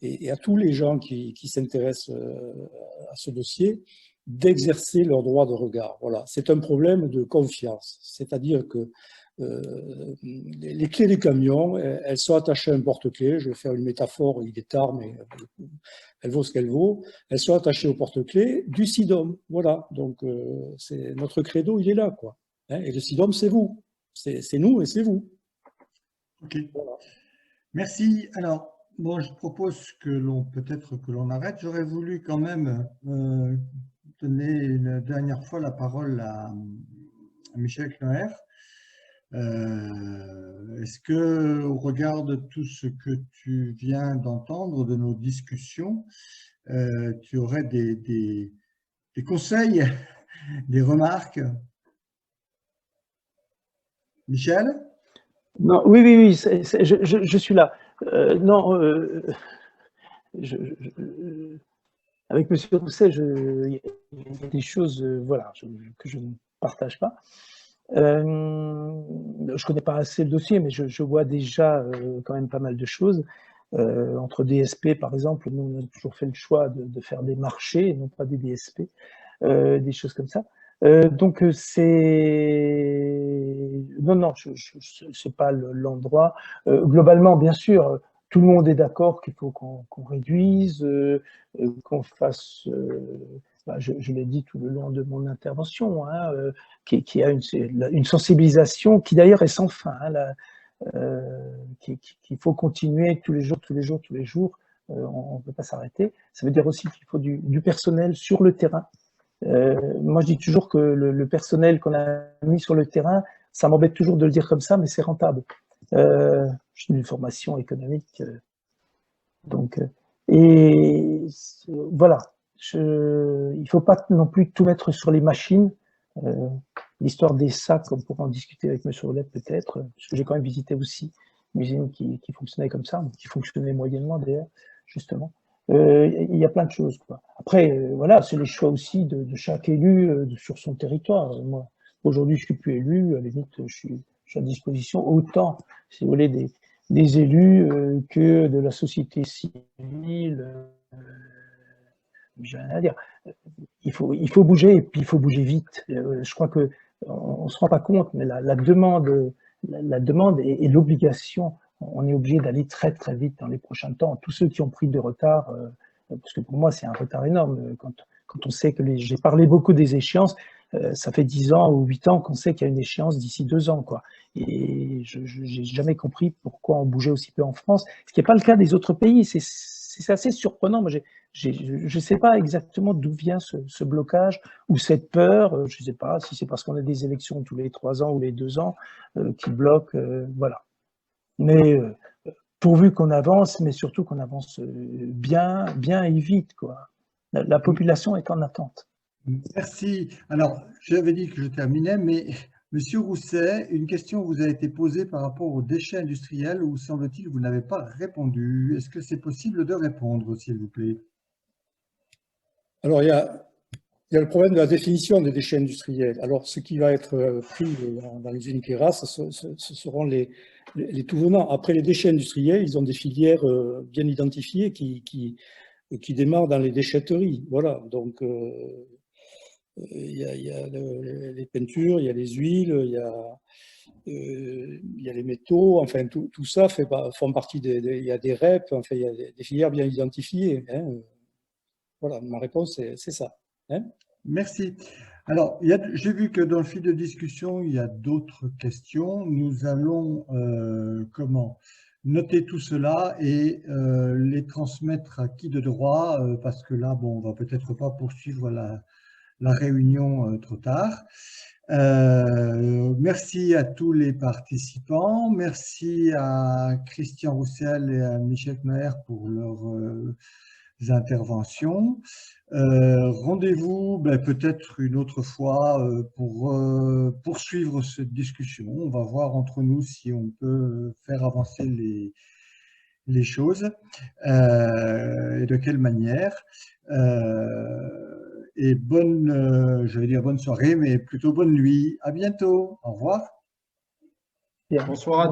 et à tous les gens qui s'intéressent à ce dossier, d'exercer leur droit de regard. Voilà. C'est un problème de confiance. C'est-à-dire que les clés du camion, elles sont attachées à un porte-clés. Je vais faire une métaphore, il est tard, mais elle vaut ce qu'elle vaut. Elles sont attachées au porte-clés du SIDOM. Voilà. Donc, notre credo, il est là, quoi. Hein, et le SIDOM, c'est vous. C'est nous et c'est vous. OK. Voilà. Merci. Alors, bon, je propose peut-être que l'on arrête. J'aurais voulu quand même donner une dernière fois la parole à Michel Coher. Est-ce que, au regard de tout ce que tu viens d'entendre, de nos discussions, tu aurais des conseils Des remarques? Michel? Non, oui, oui, oui, je suis là. Non, avec M. Rousset, il y a des choses voilà, que je ne partage pas. Je ne connais pas assez le dossier, mais je vois déjà quand même pas mal de choses. Entre DSP, par exemple, nous, on a toujours fait le choix de faire des marchés et non pas des DSP, des choses comme ça. Donc, c'est... Non, non, c'est pas l'endroit. Globalement, bien sûr, tout le monde est d'accord qu'il faut qu'on réduise, qu'on fasse... je l'ai dit tout le long de mon intervention, hein, qui a une sensibilisation qui d'ailleurs est sans fin, hein, qu'il faut continuer tous les jours, on ne peut pas s'arrêter. Ça veut dire aussi qu'il faut du personnel sur le terrain. Moi, je dis toujours que le personnel qu'on a mis sur le terrain, ça m'embête toujours de le dire comme ça, mais c'est rentable. J'ai une formation économique, et voilà. Il ne faut pas non plus tout mettre sur les machines. L'histoire des sacs, on pourra en discuter avec M. Ouellet peut-être, parce que j'ai quand même visité aussi une usine qui fonctionnait comme ça, qui fonctionnait moyennement d'ailleurs, justement. Il y a plein de choses, quoi. Après, voilà, c'est les choix aussi de chaque élu sur son territoire. Moi, aujourd'hui, je ne suis plus élu, à la limite, je suis à disposition autant, si vous voulez, des élus que de la société civile. J'ai rien à dire. Il faut bouger, et puis il faut bouger vite. Je crois que on se rend pas compte, mais la demande et l'obligation, on est obligé d'aller très très vite dans les prochains temps. Tous ceux qui ont pris de retard, parce que pour moi c'est un retard énorme, quand on sait que j'ai parlé beaucoup des échéances, ça fait 10 ans ou 8 ans qu'on sait qu'il y a une échéance d'ici 2 ans, quoi. Et je n'ai jamais compris pourquoi on bougeait aussi peu en France, ce qui n'est pas le cas des autres pays. C'est assez surprenant. Moi, je ne sais pas exactement d'où vient ce blocage ou cette peur. Je ne sais pas si c'est parce qu'on a des élections tous les 3 ans ou les 2 ans qui bloquent. Voilà. Mais pourvu qu'on avance, mais surtout qu'on avance bien et vite, quoi. La population est en attente. Merci. Alors, j'avais dit que je terminais, mais Monsieur Rousset, une question vous a été posée par rapport aux déchets industriels où, semble-t-il, vous n'avez pas répondu. Est-ce que c'est possible de répondre, s'il vous plaît? Alors, il y a le problème de la définition des déchets industriels. Alors, ce qui va être pris dans l'usine Keras, ce seront les tout venants. Après, les déchets industriels, ils ont des filières bien identifiées qui démarrent dans les déchetteries. Voilà, donc il y a les peintures, il y a les huiles, il y a les métaux, enfin tout ça font partie il y a des REP, enfin il y a des filières bien identifiées, hein. Voilà, ma réponse c'est ça, hein. Merci. Alors, j'ai vu que dans le fil de discussion, il y a d'autres questions. Nous allons noter tout cela et les transmettre à qui de droit, parce que là, bon, on va peut-être pas poursuivre la réunion trop tard. Merci à tous les participants. Merci à Christian Roussel et à Michel Knoer pour leurs interventions. Rendez-vous peut-être une autre fois pour poursuivre cette discussion. On va voir entre nous si on peut faire avancer les choses et de quelle manière. Et j'allais dire bonne soirée, mais plutôt bonne nuit. À bientôt. Au revoir. Bonsoir à tous.